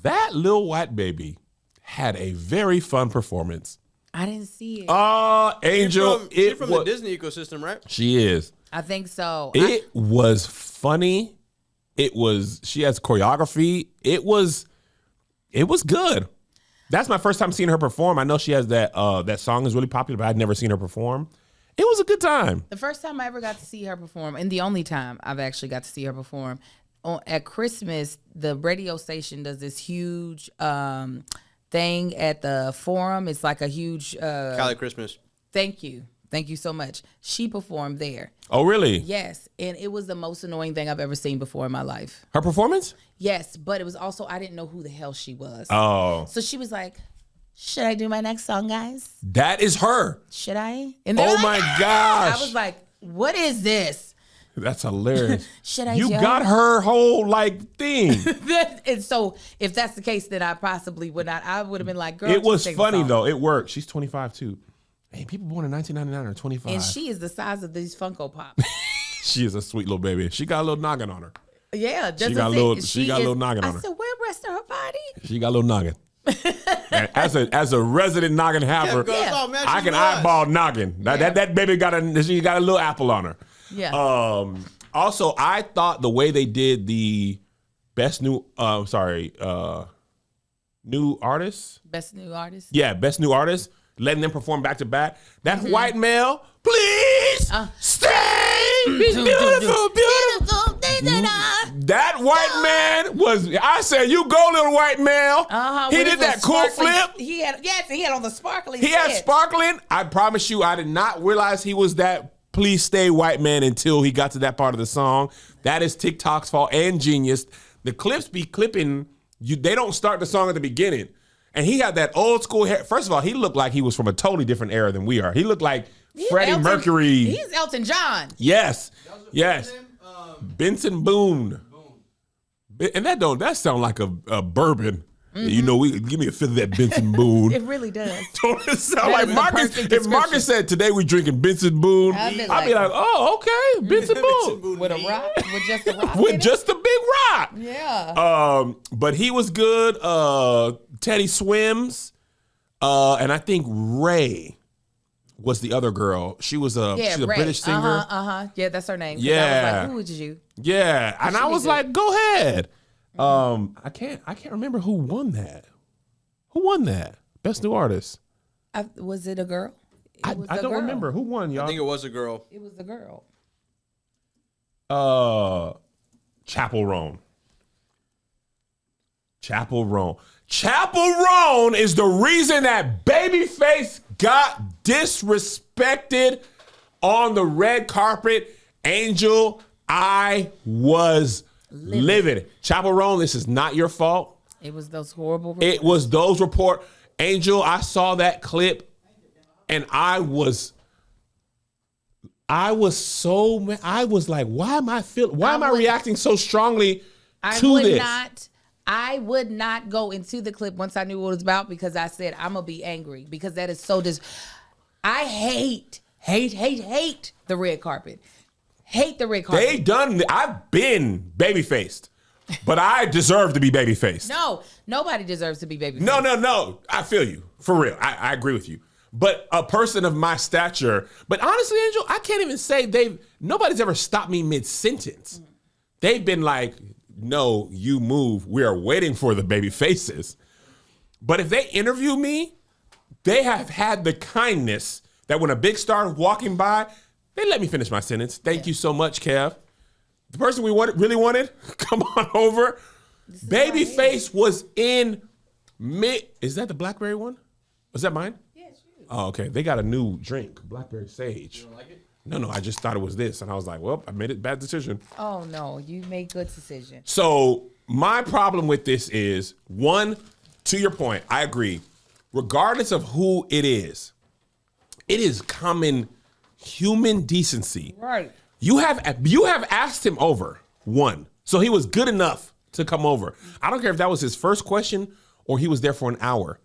that Lil White Baby had a very fun performance. I didn't see it. Angel, She's from the Disney ecosystem, right? She is. I think so. It was funny. She has choreography. It was good. That's my first time seeing her perform. I know she has that song is really popular, but I'd never seen her perform. It was a good time. The first time I ever got to see her perform, and the only time I've actually got to see her perform, at Christmas, the radio station does this huge thing at the Forum. It's like a huge Cali Christmas. Thank you so much. She performed there. Oh, really? Yes, and it was the most annoying thing I've ever seen before in my life. Her performance? Yes, but it was also, I didn't know who the hell she was. Oh. So she was like, should I do my next song, guys? That is her. Should I? And Oh, they were my like, gosh. I was like, what is this? That's hilarious. Should I You jump? got her whole thing. And so if that's the case, then I possibly would not. I would have been like, girl, It was just take the funny song. though. It worked. She's 25 too. Hey, people born in 1999 are 25. And she is the size of these Funko Pops. She is a sweet little baby. She got a little noggin on her. Yeah, that's She got a little noggin on her. I said, where the rest of her body? She got a little noggin. And as a resident noggin haver, Yeah. Oh, man, I she's can nice. eyeball noggin. That baby she got a little apple on her. Yeah. Also, I thought the way they did the best new new artist. Best new artist. Yeah, best new artist, letting them perform back to back. That white male, please stay. He's beautiful, beautiful. That white man was. I said, "You go, little white male." He did that cool flip. He had on the sparkling. He had head. sparkling. I promise you, I did not realize he was that please stay white man until he got to that part of the song. That is TikTok's fault and genius. The clips be clipping. They don't start the song at the beginning. And he had that old school hair. First of all, he looked like he was from a totally different era than we are. He looked like Freddie Mercury. He's Elton John. Yes. Yes. Benson Boone. And that sound like a bourbon. You know, give me a fifth of that Benson Boone. It really does. Don't it sound That like is the Marcus? perfect If Marcus description. said today we drinking Benson Boone, I'd be I'd be like, oh, okay, Benson Boone With a rock, with just a rock. in with it? just a big rock. Yeah. But he was good. Teddy Swims, and I think Ray was the other girl. She's a Ray. British singer. Yeah, that's her name. 'Cause I Yeah. was like, who is you? Yeah, and I be was good. like, go ahead. I can't remember who won that. Who won that? Best new artist. Was it a girl? I don't remember who won, y'all. I think it was a girl. It was a girl. Chapel Roan. Chapel Roan. Chapel Roan is the reason that Babyface got disrespected on the red carpet. Angel, I was livid. Chapel Roan, this is not your fault. It was those horrible. It was those report. Angel, I saw that clip and I was so mad. I was like, why am I reacting so strongly to this? I would not go into the clip once I knew what it was about because I said I'm gonna be angry because that is so I hate the red carpet. Hate the red carpet. I've been baby-faced, but I deserve to be baby-faced. No, nobody deserves to be baby. No. I feel you. For real. I agree with you. But a person of my stature, but honestly, Angel, I can't even say nobody's ever stopped me mid-sentence. They've been like, no, you move. We are waiting for the baby faces. But if they interview me, they have had the kindness that when a big star is walking by, they let me finish my sentence. Thank you so much, Kev. The person we really wanted, come on over. Babyface was in mid. Is that the Blackberry one? Was that mine? Yes, you. Oh, okay. They got a new drink, Blackberry Sage. You don't like it? No. I just thought it was this, and I was like, well, I made a bad decision. Oh no, you made good decisions. So my problem with this is, one, to your point, I agree. regardless of who it is common human decency. Right. You have asked him over, one. So he was good enough to come over. I don't care if that was his first question or he was there for an hour.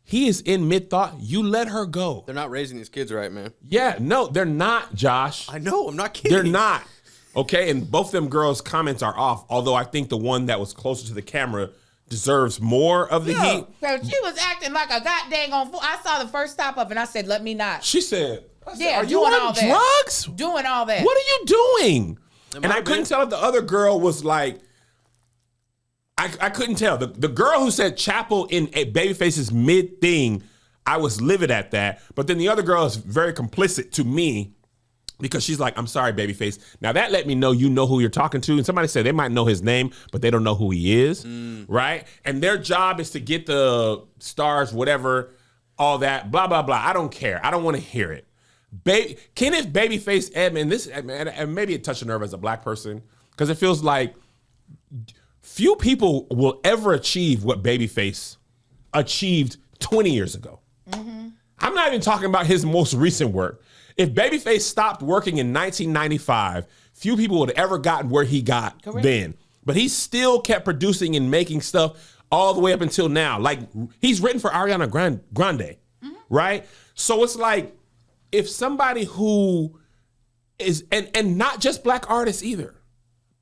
He is in mid-thought. You let her go. They're not raising these kids right, man. Yeah, no, they're not, Josh. I know. I'm not kidding. They're not. Okay, and both them girls' comments are off, although I think the one that was closer to the camera deserves more of the heat. So she was acting like a goddamn fool. I saw the first stop up and I said, let me not. She said, Yeah, are you doing on all that. drugs? Doing all that. What are you doing? Am And I I couldn't bad? tell if the other girl was like, I couldn't tell. The girl who said Chapel in a Babyface's mid thing, I was livid at that. But then the other girl is very complicit to me because she's like, I'm sorry, Babyface. Now that let me know you know who you're talking to. And somebody said they might know his name, but they don't know who he is, right? And their job is to get the stars, whatever, all that, blah, blah, blah. I don't care. I don't want to hear it. Kenneth Babyface Edmond, and maybe it touched a nerve as a black person, because it feels like few people will ever achieve what Babyface achieved 20 years ago. I'm not even talking about his most recent work. If Babyface stopped working in 1995, few people would have ever gotten where he got then. But he still kept producing and making stuff all the way up until now. Like, he's written for Ariana Grande, right? So it's like, if somebody who is, and not just black artists either,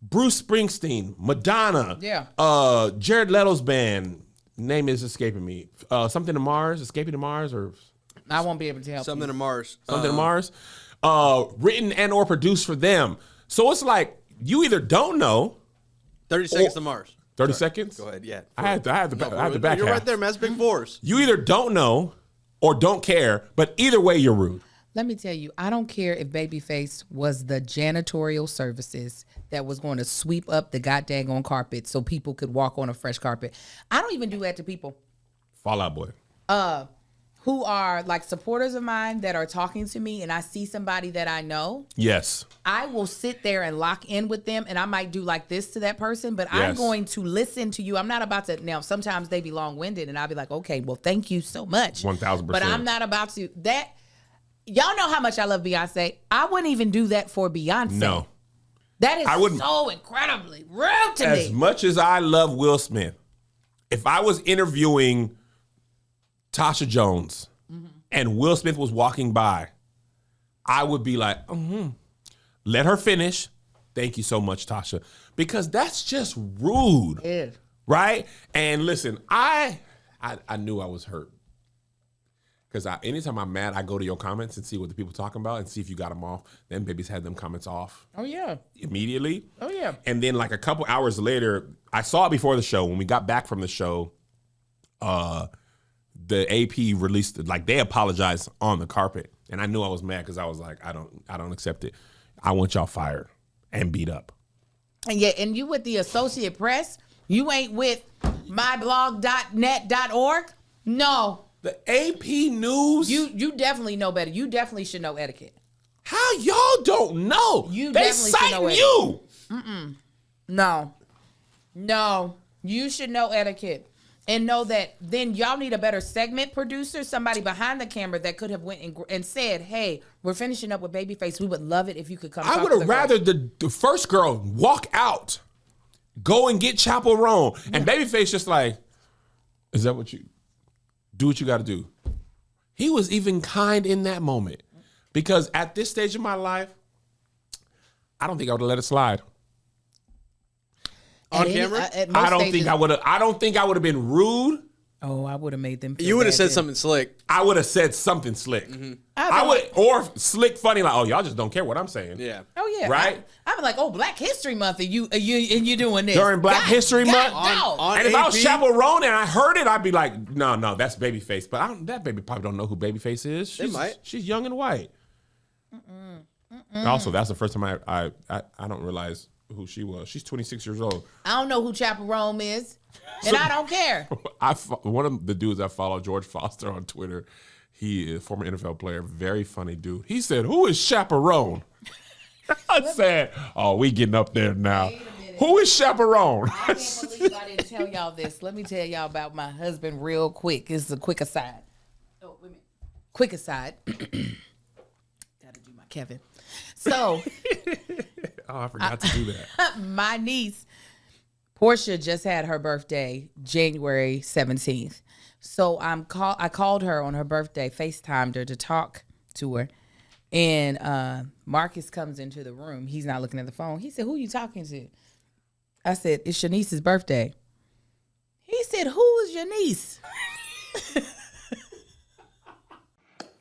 Bruce Springsteen, Madonna, Jared Leto's band, name is escaping me, Something to Mars, Escaping to Mars, or I won't be able to help Something to Mars. Something to Mars, written and or produced for them. So it's like, you either don't know. 30 Seconds to Mars. 30 seconds? Go ahead, yeah. I had the back You're half. right there, man. That's big force. You either don't know or don't care, but either way, you're rude. Let me tell you, I don't care if Babyface was the janitorial services that was going to sweep up the goddamn carpet so people could walk on a fresh carpet. I don't even do that to people Fall Out Boy. who are like supporters of mine that are talking to me and I see somebody that I know. Yes. I will sit there and lock in with them and I might do like this to that person, but I'm Yes. going to listen to you. I'm not about to, now sometimes they be long-winded and I'll be like, okay, well, thank you so much. 1000%. But I'm not about to, y'all know how much I love Beyonce. I wouldn't even do that for Beyonce. No. That is I wouldn't. so incredibly rude to As me. much as I love Will Smith, if I was interviewing Tasha Jones and Will Smith was walking by, I would be like, let her finish. Thank you so much, Tasha. Because that's just rude. Yeah. Right? And listen, I knew I was hurt. Because anytime I'm mad, I go to your comments and see what the people talking about and see if you got them off. Then babies had them comments off Oh, yeah. immediately. Oh, yeah. And then like a couple hours later, I saw it before the show. When we got back from the show, the AP released, like they apologized on the carpet. And I knew I was mad because I was like, I don't accept it. I want y'all fired and beat up. And yet, and you with the Associate Press, you ain't with myblog.net.org? No. The AP News? You definitely know better. You definitely should know etiquette. How y'all don't know? You they definitely should know cite it. you. No. You should know etiquette. And know that then y'all need a better segment producer, somebody behind the camera that could have went and said, hey, we're finishing up with Babyface. We would love it if you could come. I would have rather the first girl walk out, go and get Chaperone, and Babyface just like, is that what you do? What you got to do? He was even kind in that moment because at this stage of my life, I don't think I would have let it slide. On camera? I don't think I would have. I don't think I would have been rude. Oh, I would have made them. You would have said something slick. I would have said something slick. I would, or slick, funny, like, oh, y'all just don't care what I'm saying. Yeah. Oh yeah, Right? I'd be like, oh, Black History Month, and you doing this During Black History Month? On And if I was AP? Chaperone and I heard it, I'd be like, no, that's Babyface. But that baby probably don't know who Babyface is. They might. She's young and white. Also, that's the first time I don't realize who she was. She's 26 years old. I don't know who Chaperone is, and I don't care. One of the dudes I follow, George Foster on Twitter, he is a former NFL player, very funny dude. He said, who is Chaperone? I said, oh, we getting up there now. Who is chaperone? I can't believe I didn't tell y'all this. Let me tell y'all about my husband real quick. This is a quick aside. Oh, wait a minute. Quick aside. Gotta do my Kevin. So, I forgot to do that. my niece, Portia, just had her birthday, January 17th. So I called her on her birthday, FaceTimed her to talk to her. And Marcus comes into the room. He's not looking at the phone. He said, "Who you talking to?" I said, "It's your niece's birthday." He said, "Who is your niece?"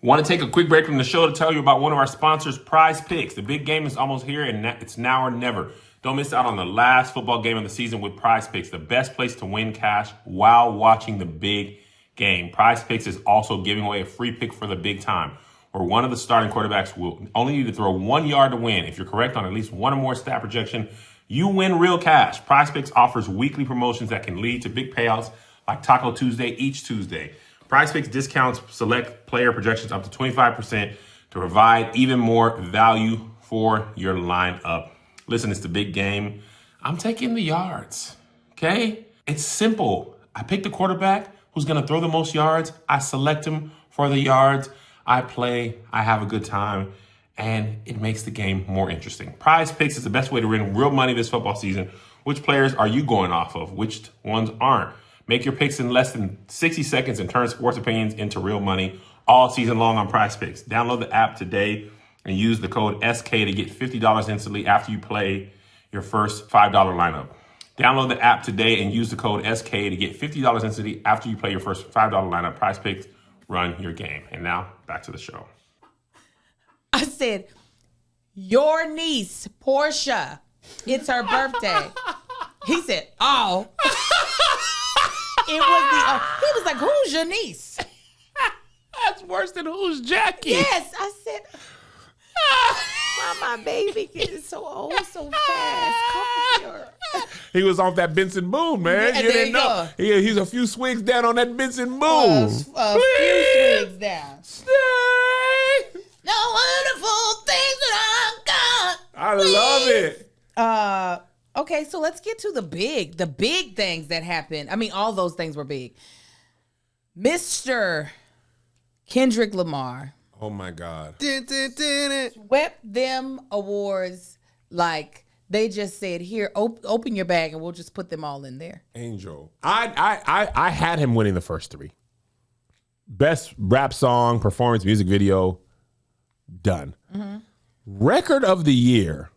Want to take a quick break from the show to tell you about one of our sponsors, Prize Picks. The big game is almost here, and it's now or never. Don't miss out on the last football game of the season with Prize Picks, the best place to win cash while watching the big game. Prize Picks is also giving away a free pick for the big time, where one of the starting quarterbacks will only need to throw 1 yard to win. If you're correct on at least one or more stat projection, you win real cash. Prize Picks offers weekly promotions that can lead to big payouts like Taco Tuesday each Tuesday. Prize Picks discounts select player projections up to 25% to provide even more value for your lineup. Listen, it's the big game. I'm taking the yards, okay? It's simple. I pick the quarterback who's going to throw the most yards. I select him for the yards. I play. I have a good time. And it makes the game more interesting. Prize Picks is the best way to win real money this football season. Which players are you going off of? Which ones aren't? Make your picks in less than 60 seconds and turn sports opinions into real money all season long on Prize Picks. Download the app today and use the code SK to get $50 instantly after you play your first $5 lineup. Download the app today and use the code SK to get $50 instantly after you play your first $5 lineup. Prize Picks, run your game. And now, back to the show. I said, "Your niece, Portia, it's her birthday." He said, "Oh." He was like, "Who's your niece?" That's worse than who's Jackie. Yes, I said, "Why my baby getting so old so fast? Come here." He was off that Benson Boone, man. Yeah, you didn't know. He's a few swings down on that Benson Boone. A few swings down. Stay. The wonderful things that I got. I love it. Okay, so let's get to the big things that happened. I mean, all those things were big. Mr. Kendrick Lamar. Oh my God. Swept them awards like they just said, "Here, open your bag and we'll just put them all in there." Angel. I had him winning the first three. Best rap song, performance, music video, done. Mm-hmm. Record of the year.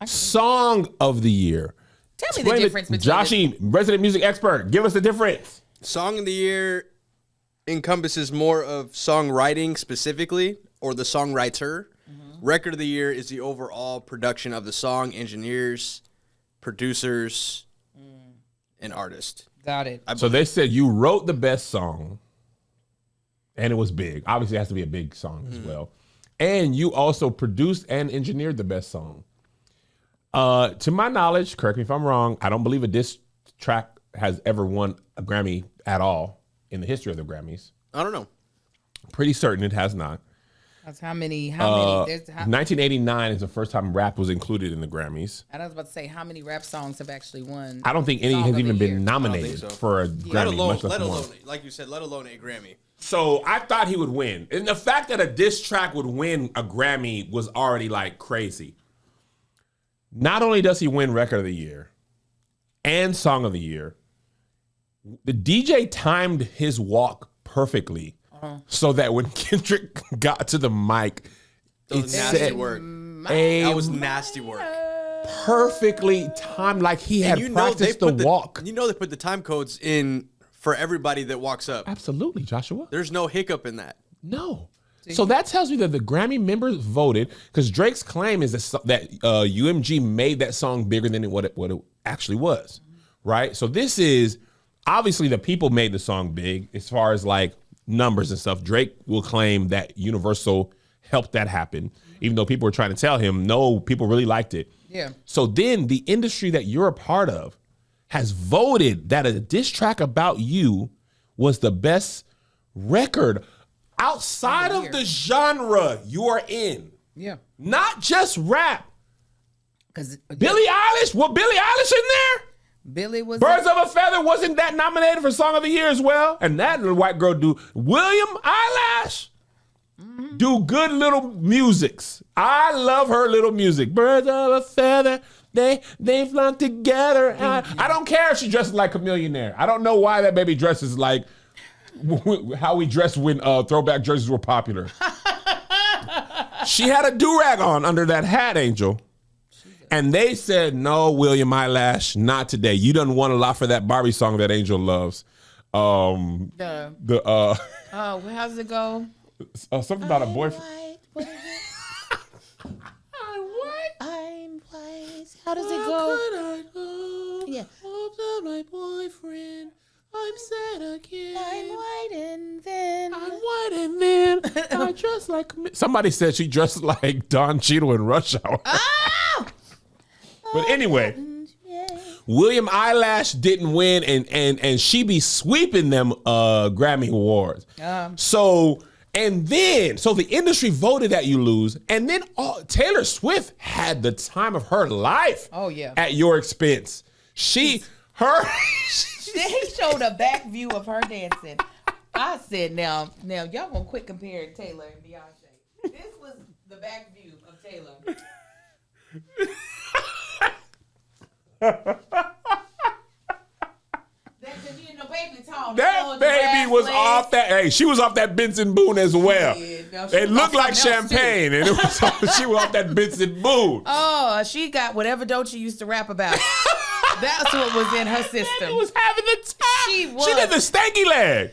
Song of the year. Tell me the difference between Joshy, resident music expert, give us the difference. Song of the year encompasses more of songwriting specifically, or the songwriter. Mm-hmm. Record of the year is the overall production of the song, engineers, producers, and artist. Got it. So they said you wrote the best song, and it was big. Obviously, it has to be a big song as well. And you also produced and engineered the best song. To my knowledge, correct me if I'm wrong, I don't believe a diss track has ever won a Grammy at all in the history of the Grammys. I don't know. Pretty certain it has not. That's how many? 1989 is the first time rap was included in the Grammys. I was about to say, how many rap songs have actually won? I don't think any Song has of the even been Year? nominated for a Grammy, much less one. Like you said, let alone a Grammy. So I thought he would win. And the fact that a diss track would win a Grammy was already like crazy. Not only does he win Record of the Year and Song of the Year, the DJ timed his walk perfectly so that when Kendrick got to the mic, That was nasty work. That was nasty work. Perfectly timed, like he had practiced the walk. You know they put the time codes in for everybody that walks up. Absolutely, Joshua. There's no hiccup in that. No. So that tells me that the Grammy members voted, because Drake's claim is that UMG made that song bigger than what it actually was, right? So this is, obviously the people made the song big as far as like numbers and stuff. Drake will claim that Universal helped that happen, even though people were trying to tell him, no, people really liked it. Yeah. So then the industry that you're a part of has voted that a diss track about you was the best record outside of the genre you are in. Yeah. Not just rap. Because Billie Eilish? Was Billie Eilish in there? Billie was Birds of a Feather, wasn't that nominated for Song of the Year as well? And that little white girl do. William Eyelash do good little musics. I love her little music. Birds of a Feather, they flock together. I don't care if she dresses like a millionaire. I don't know why that baby dresses like how we dressed when throwback jerseys were popular. She had a do-rag on under that hat, Angel. And they said, no, William Eyelash, not today. You done won a lot for that Barbie song that Angel loves. how's it go? Something about a boyfriend. I'm white. How does it go? Yeah. My boyfriend. I'm sad again. I'm white and then. I dress like. Somebody said she dressed like Don Cheadle in Rush Hour. Oh! But anyway, William Eyelash didn't win, and she be sweeping them Grammy Awards. So the industry voted that you lose, and then Taylor Swift had the time of her life. Oh yeah, at your expense. He showed a back view of her dancing. I said, now y'all gonna quit comparing Taylor and Beyonce. This was the back view of Taylor. That baby was off that. Hey, she was off that Benson Boone as well. It looked like champagne, and she was off that Benson Boone. Oh, she got whatever Doja used to rap about. That's what was in her system. She was having the time. She was. She did the stanky leg.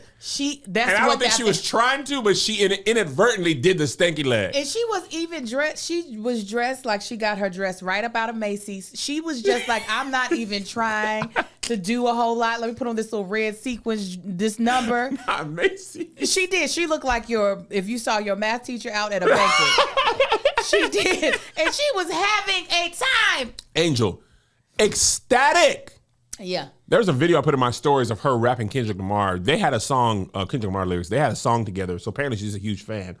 I don't think she was trying to, but she inadvertently did the stanky leg. And she was even dressed. She was dressed like she got her dress right up out of Macy's. She was just like, I'm not even trying to do a whole lot. Let me put on this little red sequins, this number. Not Macy's. She did. She looked like if you saw your math teacher out at a banquet. She did. And she was having a time. Angel, ecstatic. Yeah. There's a video I put in my stories of her rapping Kendrick Lamar. They had a song, Kendrick Lamar lyrics. They had a song together. So apparently she's a huge fan.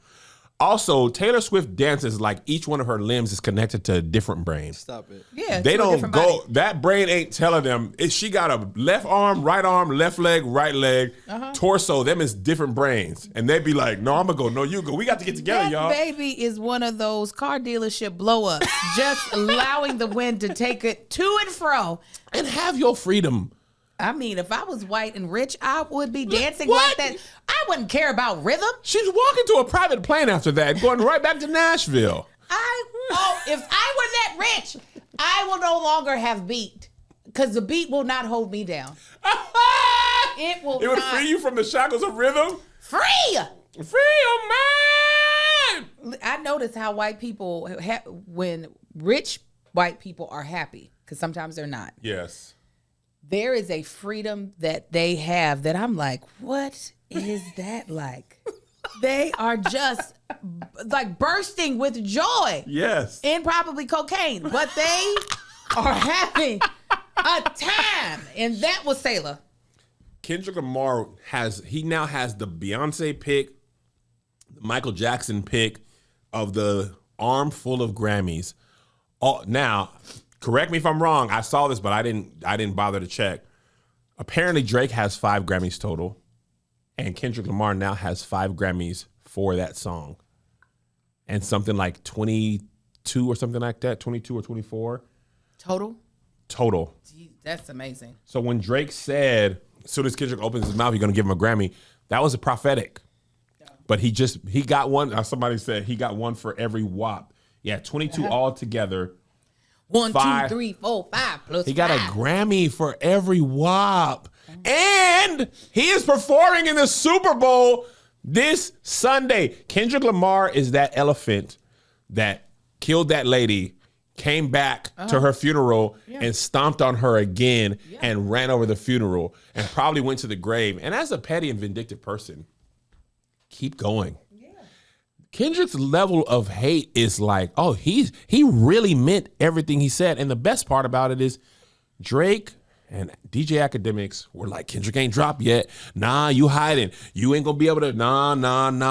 Also, Taylor Swift dances like each one of her limbs is connected to a different brain. Stop it. Yeah. They don't go, body. that brain ain't telling them. She got a left arm, left leg, right leg, torso. Them is different brains. And they be like, no, I'm going to go. No, you go. We got to get together, that y'all. Baby is one of those car dealership blow-ups. Just allowing the wind to take it to and fro. And have your freedom. I mean, if I was white and rich, I would be dancing What? like that. I wouldn't care about rhythm. She's walking to a private plane after that, going right back to Nashville. If I were that rich, I will no longer have beat. Because the beat will not hold me down. It will It would free you from the shackles of rhythm. Free your mind. I notice how white people, when rich white people are happy, because sometimes they're not. Yes. There is a freedom that they have that I'm like, what is that like? They are just like bursting with joy. Yes. And probably cocaine, but they are having a time. And that was Taylor. Kendrick Lamar now has the Beyonce pick, the Michael Jackson pick of the armful of Grammys. Now, correct me if I'm wrong. I saw this, but I didn't bother to check. Apparently, Drake has 5 Grammys total, and Kendrick Lamar now has 5 Grammys for that song, and something like 22 or something like that, 22 or 24 Total. Total. That's amazing. So when Drake said, as soon as Kendrick opens his mouth, you're gonna give him a Grammy, that was a prophetic. Yeah. But he got one. Somebody said he got one for every WAP. Yeah, 22 all together. 1, 2, 5. 3, 4, 5 plus. He got a Grammy for every WAP. And he is performing in the Super Bowl this Sunday. Kendrick Lamar is that elephant that killed that lady, came back to her funeral and stomped on her again and ran over the funeral and probably went to the grave. And as a petty and vindictive person, keep going. Kendrick's level of hate is like, oh, he really meant everything he said. And the best part about it is Drake and DJ Academics were like, Kendrick ain't dropped yet. Nah, you hiding. You ain't gonna be able to, nah.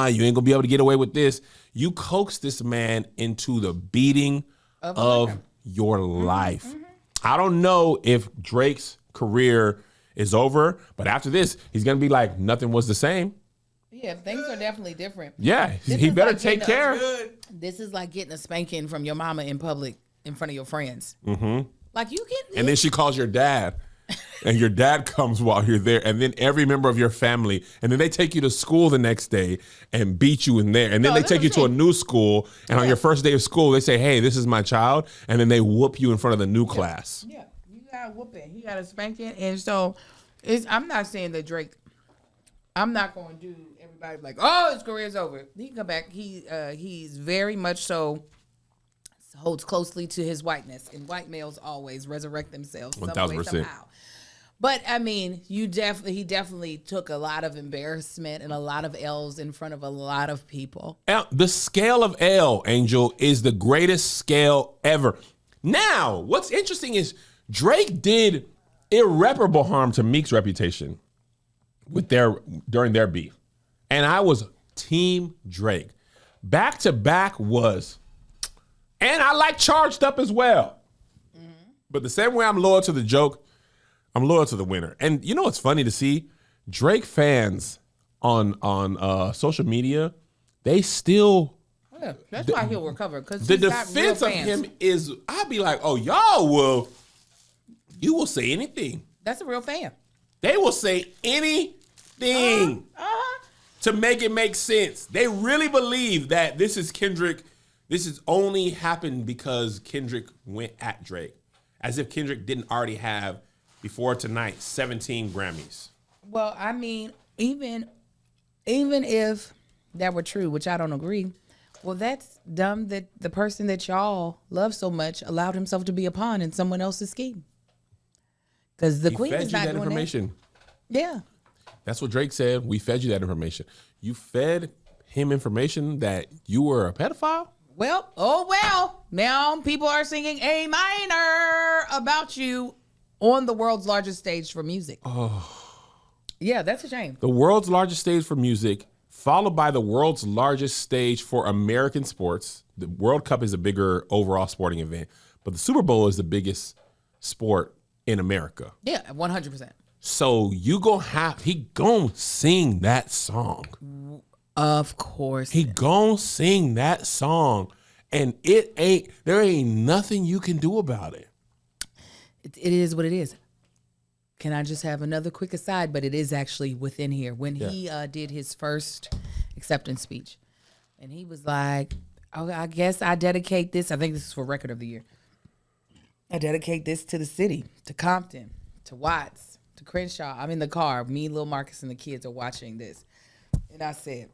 You ain't gonna be able to get away with this. You coaxed this man into the beating of your life. I don't know if Drake's career is over, but after this, he's going to be like, nothing was the same. Yeah, things are definitely different. Yeah, This he is better like take getting care. This is like getting a spanking from your mama in public in front of your friends. Mm-hmm. Like you get, And then she calls your dad, and your dad comes while you're there, and then every member of your family, and then they take you to school the next day and beat you in there, and then they take you to a new school, and on your first day of school, they say, hey, this is my child, and then they whoop you in front of the new class. Yeah, you got a whooping. He got a spanking, and so I'm not saying that Drake. I'm not going to do everybody like, oh, his career's over. He can come back. He's very much so holds closely to his whiteness, and white males always resurrect themselves some way, 1000%. somehow. But I mean, he definitely took a lot of embarrassment and a lot of L's in front of a lot of people. The scale of L, Angel, is the greatest scale ever. Now, what's interesting is Drake did irreparable harm to Meek's reputation during their beef. And I was Team Drake. Back to back was, and I like Charged Up as well. Mm-hmm. But the same way I'm loyal to the joke, I'm loyal to the winner. And you know what's funny to see? Drake fans on social media, they still, Yeah, that's why he'll recover. Because the defense of him is, I'd be like, oh, you will say anything. That's a real fan. They will say anything to make it make sense. They really believe that this is Kendrick. This has only happened because Kendrick went at Drake. As if Kendrick didn't already have, before tonight, 17 Grammys. Well, I mean, even if that were true, which I don't agree, well, that's dumb that the person that y'all love so much allowed himself to be a pawn in someone else's scheme. Because the queen is not doing information. that. Yeah. That's what Drake said. We fed you that information. You fed him information that you were a pedophile? Well, now people are singing A minor about you on the world's largest stage for music. Oh. Yeah, that's a shame. The world's largest stage for music, followed by the world's largest stage for American sports. The World Cup is a bigger overall sporting event, but the Super Bowl is the biggest sport in America. Yeah, 100%. So he gon' sing that song. Of course. He gon' sing that song, and there ain't nothing you can do about it. It is what it is. Can I just have another quick aside? But it is actually within here. When he did his first acceptance speech, and he was like, oh, I guess I dedicate this. I think this is for Record of the Year. I dedicate this to the city, to Compton, to Watts, to Crenshaw. I'm in the car. Me, Lil Marcus, and the kids are watching this. And I said,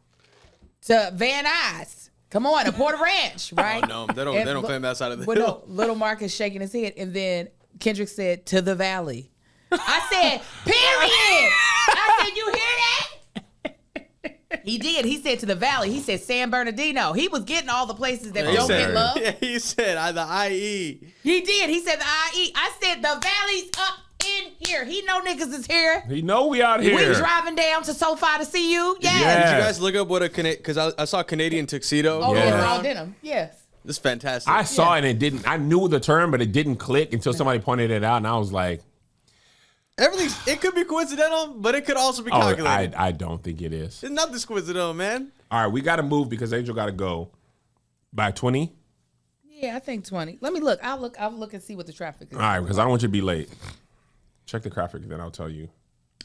to Van Nuys, come on, to Porter Ranch, right? Oh, no, they don't claim that side of the But hill. no, Little Marcus shaking his head. And then Kendrick said, to the Valley. I said, period. I said, you hear that? He did. He said to the Valley. He said San Bernardino. He was getting all the places that don't get love. Yeah, he said the IE. He did. He said the IE. I said the Valley's up in here. He know niggas is here. He know we out here. We driving down to SoFi to see you. Yes. Yeah. Did you guys look up what because I saw Canadian tuxedo? Oh, Yeah. yeah, all denim. Yes. This is fantastic. I saw it and it didn't. I knew the term, but it didn't click until somebody pointed it out, and I was like, it could be coincidental, but it could also be calculated. I don't think it is. It's not this coincidental, man. All right, we got to move because Angel got to go by 20. Yeah, I think 20. Let me look. I'll look and see what the traffic is. All right, because I don't want you to be late. Check the traffic, then I'll tell you.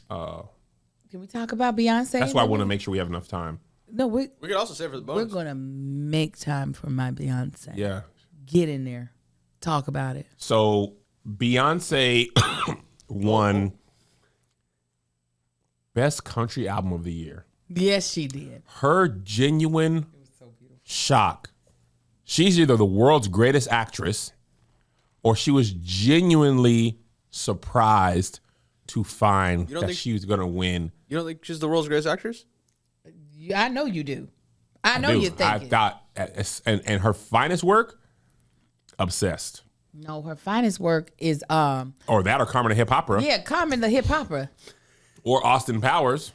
Can we talk about Beyonce? That's why I want to make sure we have enough time. No, We could also save for the bonus. we're gonna make time for my Beyonce. Yeah. Get in there. Talk about it. So Beyonce won Best Country Album of the Year. Yes, she did. Her genuine shock. She's either the world's greatest actress or she was genuinely surprised to find that she was going to win. You don't think she's the world's greatest actress? I know you do. I know you think I thought, and her finest work, Obsessed. No, her finest work is Or that or Carmen the Hip Hopera. yeah, Carmen the Hip Hopera. Or Austin Powers.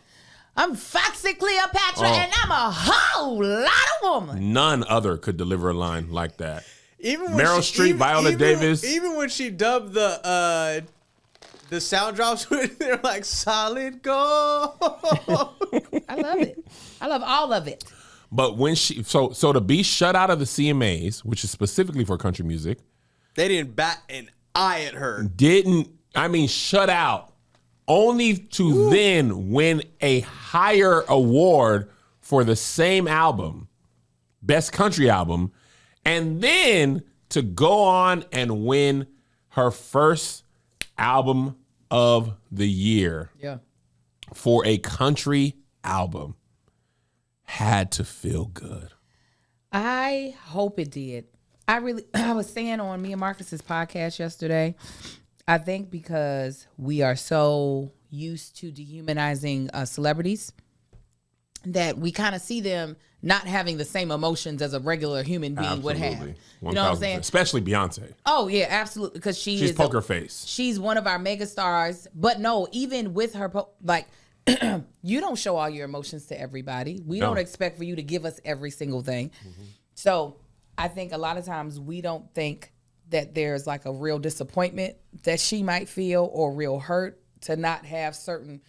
I'm Foxy Cleopatra and I'm a whole lot of woman. None other could deliver a line like that. Even when Meryl she- Streep, even- Viola even- Davis. Even when she dubbed the sound drops, they're like solid gold. I love it. I love all of it. But when she so to be shut out of the CMAs, which is specifically for country music, They didn't bat an eye at her. shut out, only to then win a higher award for the same album, Best Country Album, and then to go on and win her first album of the year Yeah. for a country album. Had to feel good. I hope it did. I was saying on me and Marcus's podcast yesterday, I think because we are so used to dehumanizing celebrities that we kind of see them not having the same emotions as a regular human being would have. You know what I'm saying? Especially Beyonce. Oh yeah, absolutely. Because she's She's poker face. She's one of our mega stars. But no, even with her, you don't show all your emotions to everybody. We don't expect for you to give us every single thing. Mm-hmm. So I think a lot of times we don't think that there's like a real disappointment that she might feel or real hurt to not have certain,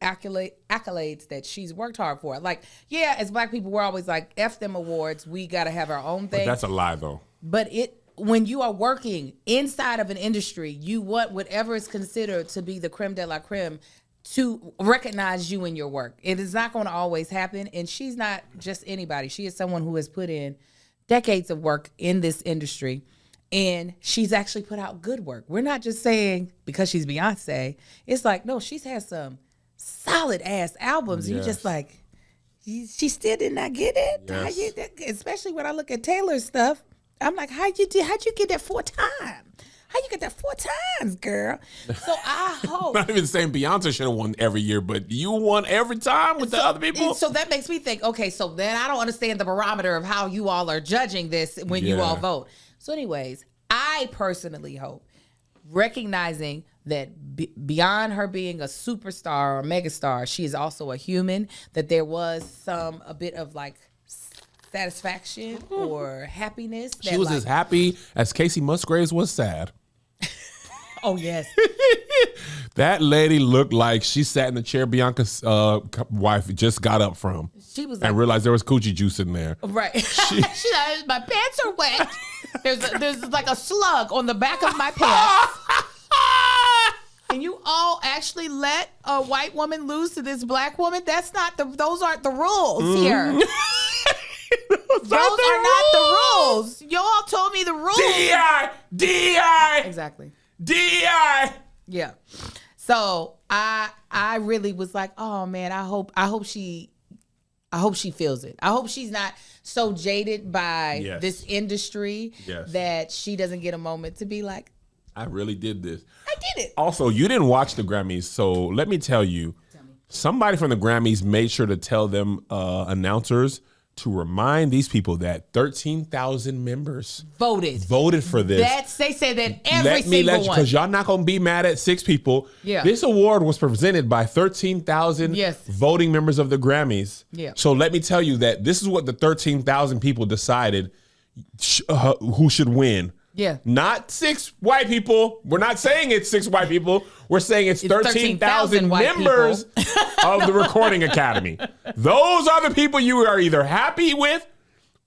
accolades that she's worked hard for. Like, yeah, as Black people, we're always like, F them awards. We got to have our own thing. But that's a lie, though. But when you are working inside of an industry, you want whatever is considered to be the creme de la creme to recognize you in your work. It is not going to always happen. And she's not just anybody. She is someone who has put in decades of work in this industry. And she's actually put out good work. We're not just saying because she's Beyonce. It's like, no, she's had some solid ass albums. Yes. You're just like, she still did not get it. Yes. Especially when I look at Taylor's stuff. I'm like, how'd you get that 4 times? How you get that 4 times, girl? So I hope. Not even saying Beyonce should have won every year, but you won every time with the other people. So that makes me think, okay, so then I don't understand the barometer of how you all are judging this when you all vote. So anyways, I personally hope, recognizing that beyond her being a superstar or megastar, she is also a human, that there was a bit of like satisfaction or happiness. She was as happy as Casey Musgraves was sad. Oh, yes. That lady looked like she sat in the chair Bianca's wife just got up from. She was like, and realized there was coochie juice in there. Right. She like, my pants are wet. There's like a slug on the back of my pants. And you all actually let a white woman lose to this Black woman? Those aren't the rules here. Those are not the rules. Y'all told me the rules. DEI. Exactly. DEI. Yeah. So I really was like, oh man, I hope she feels it. I hope she's not so jaded by this industry that she doesn't get a moment to be like, I really did this. I did it. Also, you didn't watch the Grammys, so let me tell you, somebody from the Grammys made sure to tell them announcers to remind these people that 13,000 members voted for this. They said that every single one. Because y'all not going to be mad at 6 people. Yeah. This award was presented by 13,000 voting members of the Grammys. Yeah. So let me tell you that this is what the 13,000 people decided who should win. Yeah. Not 6 white people. We're not saying it's 6 white people. We're saying it's 13,000 members of the Recording Academy. Those are the people you are either happy with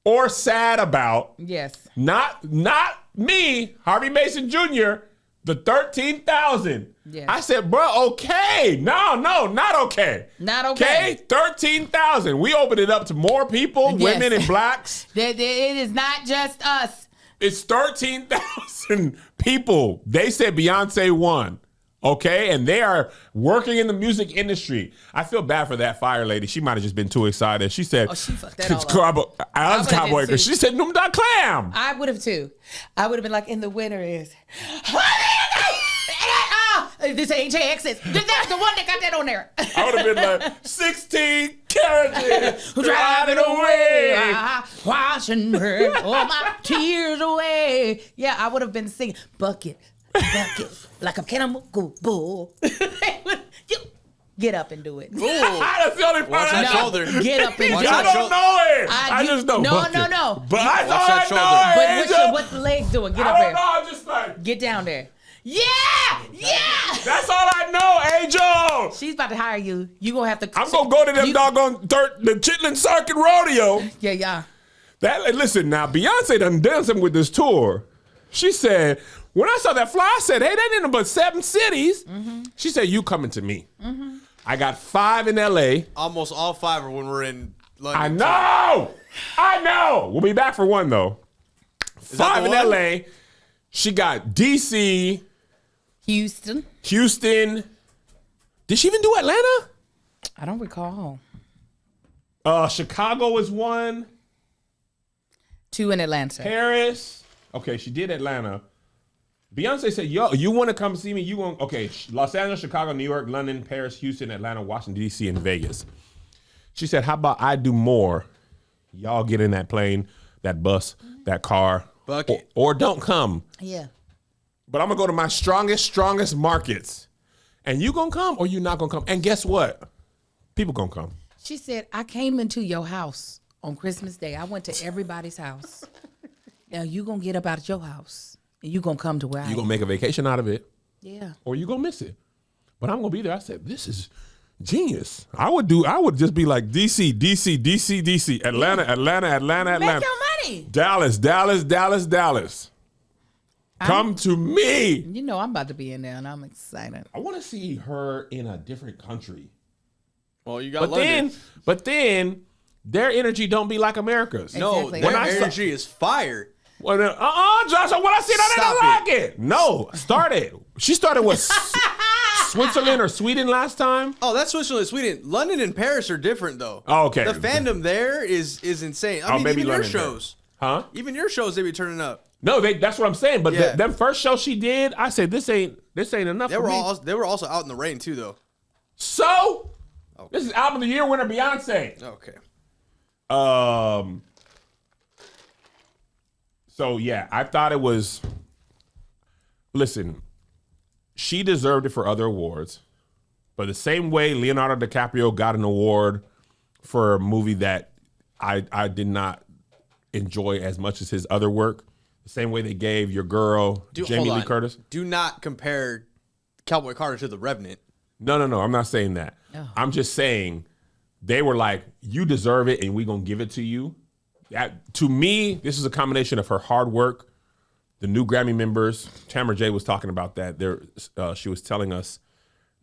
or sad about. Yes. Not me, Harvey Mason Jr., the 13,000. Yes. I said, bro, okay. No, not okay. Not okay. 13,000. We opened it up to more people, women and blacks. It is not just us. It's 13,000 people. They said Beyonce won. Okay? And they are working in the music industry. I feel bad for that fire lady. She might have just been too excited. She said, she fucked that all up. I was cowboy. She said, Noom da clam. I would have too. I would have been like, and the winner is... This ain't JX's. That's the one that got that on there. I would have been like, 16 carriages driving away. Washing her, all my tears away. Yeah, I would have been singing, bucket, like a cannibal bull. Get up and do it. Ooh. That's the only part Watch I that know. shoulder. Get up and Watch do I that it. don't know it. I just know. No. But that's all that I know, But Angel. what the legs doing? Get I up don't there. know. I'm just like, Get down there. Yeah. that's all I know, Angel. She's about to hire you. You gonna have to. I'm gonna go to them doggone the Chitlin Circuit Rodeo. Yeah. Listen now, Beyonce done something with this tour. She said, when I saw that fly, I said, hey, that ain't but 7 cities. Mm-hmm. She said, you coming to me. Mm-hmm. I got 5 in L.A. Almost all 5 are when we're in London. I know. We'll be back for 1, though. 5 in the one? L.A. She got D.C., Houston. Did she even do Atlanta? I don't recall. Chicago is 1. 2 in Atlanta. Paris. Okay, she did Atlanta. Beyonce said, yo, you want to come see me? You want, okay, Los Angeles, Chicago, New York, London, Paris, Houston, Atlanta, Washington, D.C., and Vegas. She said, how about I do more? Y'all get in that plane, that bus, that car, Bucket. or don't come. Yeah. But I'm going to go to my strongest markets. And you going to come or you not going to come? And guess what? People going to come. She said, I came into your house on Christmas Day. I went to everybody's house. Now you going to get up out of your house and you going to come to where I You am. going to make a vacation out of it Yeah. or you going to miss it. But I'm going to be there. I said, this is genius. I would just be like DC, Atlanta. Make your money. Dallas. Come to me. You know I'm about to be in there and I'm excited. I want to see her in a different country. Well, you got London. But then their energy don't be like America's. No, Exactly. their When I saw- energy is fire. Well, Josh, when I see that, I Stop didn't like it. No, started. She started with Switzerland or Sweden last time. Oh, that's Switzerland, Sweden. London and Paris are different, though. Oh, okay. The fandom there is insane. I mean, maybe even your London, shows. Huh? Even your shows, they be turning up. No, that's what I'm saying. But Yeah. them first show she did, I said this ain't enough They for were me. they were also out in the rain too, though. So this is album of the year winner Beyonce. Okay. So yeah, I thought it was. Listen, she deserved it for other awards, but the same way Leonardo DiCaprio got an award for a movie that I did not enjoy as much as his other work, the same way they gave your girl Jamie hold Lee on. Curtis. Do not compare Cowboy Carter to The Revenant. No, I'm not saying that. Oh. I'm just saying they were like, you deserve it and we're going to give it to you. To me, this is a combination of her hard work, the new Grammy members. Tamara J was talking about that. She was telling us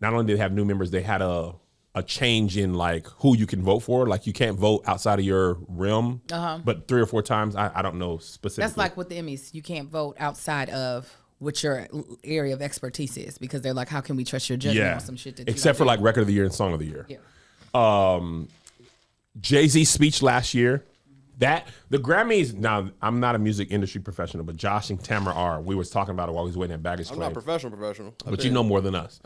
not only did they have new members, they had a change in like who you can vote for. Like you can't vote outside of your realm, but 3 or 4 times. I don't know specifically. That's like with the Emmys. You can't vote outside of what your area of expertise is because they're like, how can we trust your judgment on some shit that except for like record of the year and song of the year. Yeah. Jay-Z's speech last year. That the Grammys. Now I'm not a music industry professional, but Josh and Tamara are. We was talking about it while we was waiting at baggage I'm claim. not professional. But you know more than us.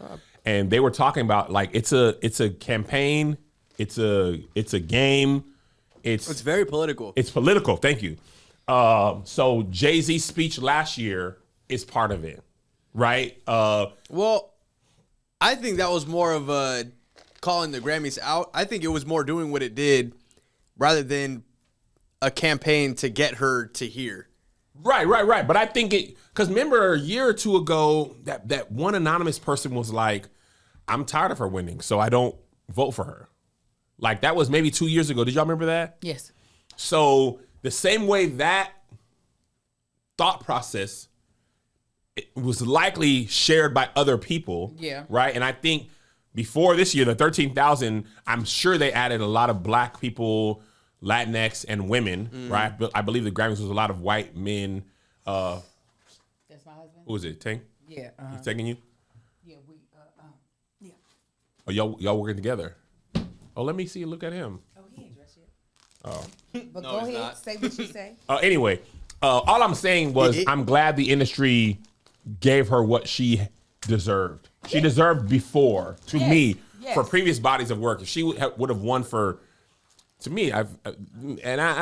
And they were talking about like it's a campaign, it's a game, It's very political. it's political. Thank you. So Jay-Z's speech last year is part of it, right? Well, I think that was more of a calling the Grammys out. I think it was more doing what it did rather than a campaign to get her to hear. Right. But I think because remember a year or 2 ago that one anonymous person was like, I'm tired of her winning, so I don't vote for her. Like that was maybe 2 years ago. Did y'all remember that? Yes. So the same way that thought process it was likely shared by other people. Yeah. Right. And I think before this year, the 13,000, I'm sure they added a lot of black people, Latinx, and women. Right. But I believe the Grammys was a lot of white men. That's my husband. Who was it? Tank? Yeah. He's taking you? Yeah. Yeah. Oh, y'all working together? Oh, let me see. Look at him. Oh, he ain't dressed yet. Oh. But No, go he's ahead. not. Say what you say. Anyway, all I'm saying was I'm glad the industry gave her what she deserved. She deserved before, to me, yes. for previous bodies of work. If she would have won for, to me, I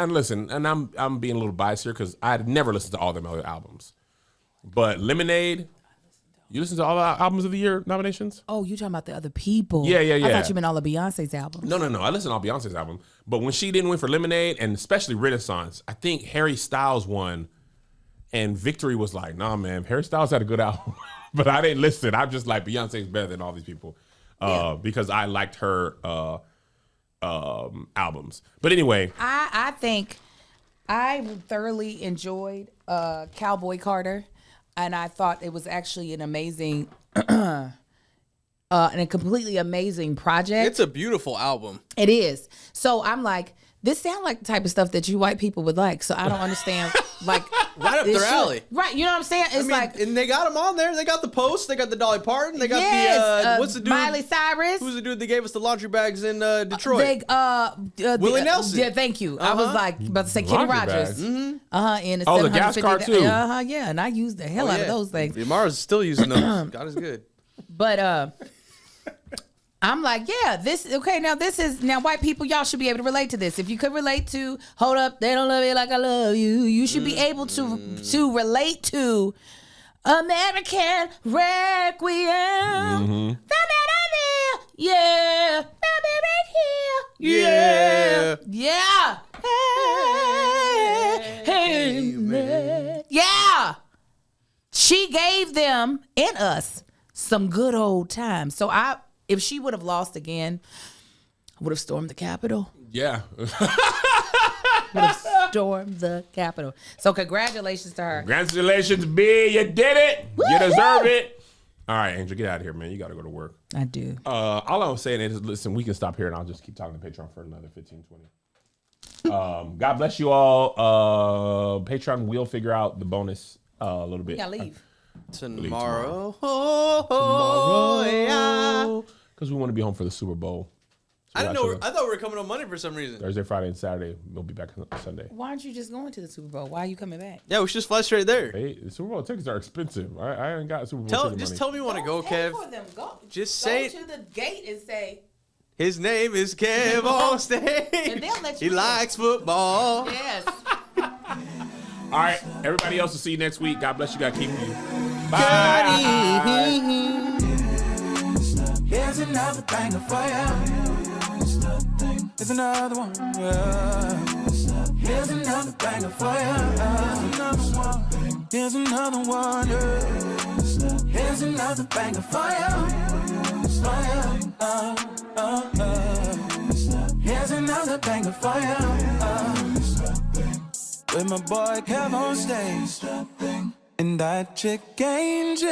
listen, and I'm being a little biased here because I'd never listened to all them other albums. But Lemonade, You listen to all the albums of the year nominations? Oh, you talking about the other people? Yeah. I thought you meant all of Beyonce's albums. No. I listen to all Beyonce's album. But when she didn't win for Lemonade, and especially Renaissance, I think Harry Styles won. And Victory was like, nah, man, Harry Styles had a good album. But I didn't listen. I'm just like, Beyonce's better than all these people. Because I liked her albums. But anyway. I think I thoroughly enjoyed Cowboy Carter. And I thought it was actually an amazing and a completely amazing project. It's a beautiful album. It is. So I'm like, this sounds like the type of stuff that you white people would like. So I don't understand. Like, right up their alley. Right. You know what I'm saying? It's like, and they got them on there. They got the Post. They got the Dolly Parton. They got the what's the dude? Miley Cyrus. Who's the dude that gave us the laundry bags in Detroit? Willie Nelson. Yeah, thank you. I was like about to say Kenny Laundry Rogers. bags. In the the gas car too. Yeah, and I used the hell out of those things. Mara's still using those. God is good. But I'm like, yeah, now white people, y'all should be able to relate to this. If you could relate to Hold Up, They Don't Love You Like I Love You, you should be able to relate to American Requiem. Yeah. Yeah. Yeah. Yeah. She gave them and us some good old times. So if she would have lost again, I would have stormed the Capitol. Yeah. Would have stormed the Capitol. So congratulations to her. Congratulations, B. You did it. Woo-hoo! You deserve it. All right, Angel, get out of here, man. You got to go to work. I do. All I'm saying is, listen, we can stop here and I'll just keep talking to Patreon for another 15, 20. God bless you all. Patreon will figure out the bonus a little bit. Yeah, leave. Tomorrow. Because we want to be home for the Super Bowl. So I didn't know. I thought we were coming on Monday for some reason. Thursday, Friday, and Saturday. We'll be back on Sunday. Why aren't you just going to the Super Bowl? Why are you coming back? Yeah, we should just fly straight there. Hey, the Super Bowl tickets are expensive. I ain't got Super Bowl ticket money. Tell me you want to go, pay Kev. for them. Go Say to the gate and say, his name is Kev on stage. And they'll let you He in. likes football. yes. All right, everybody else will see you next week. God bless you. God keep you. Bye. Here's another banger for you. Here's another one. Here's another banger for you. Here's another one. Here's another banger for you. Here's another banger for you. With my boy Kev on stage and that chick Angel.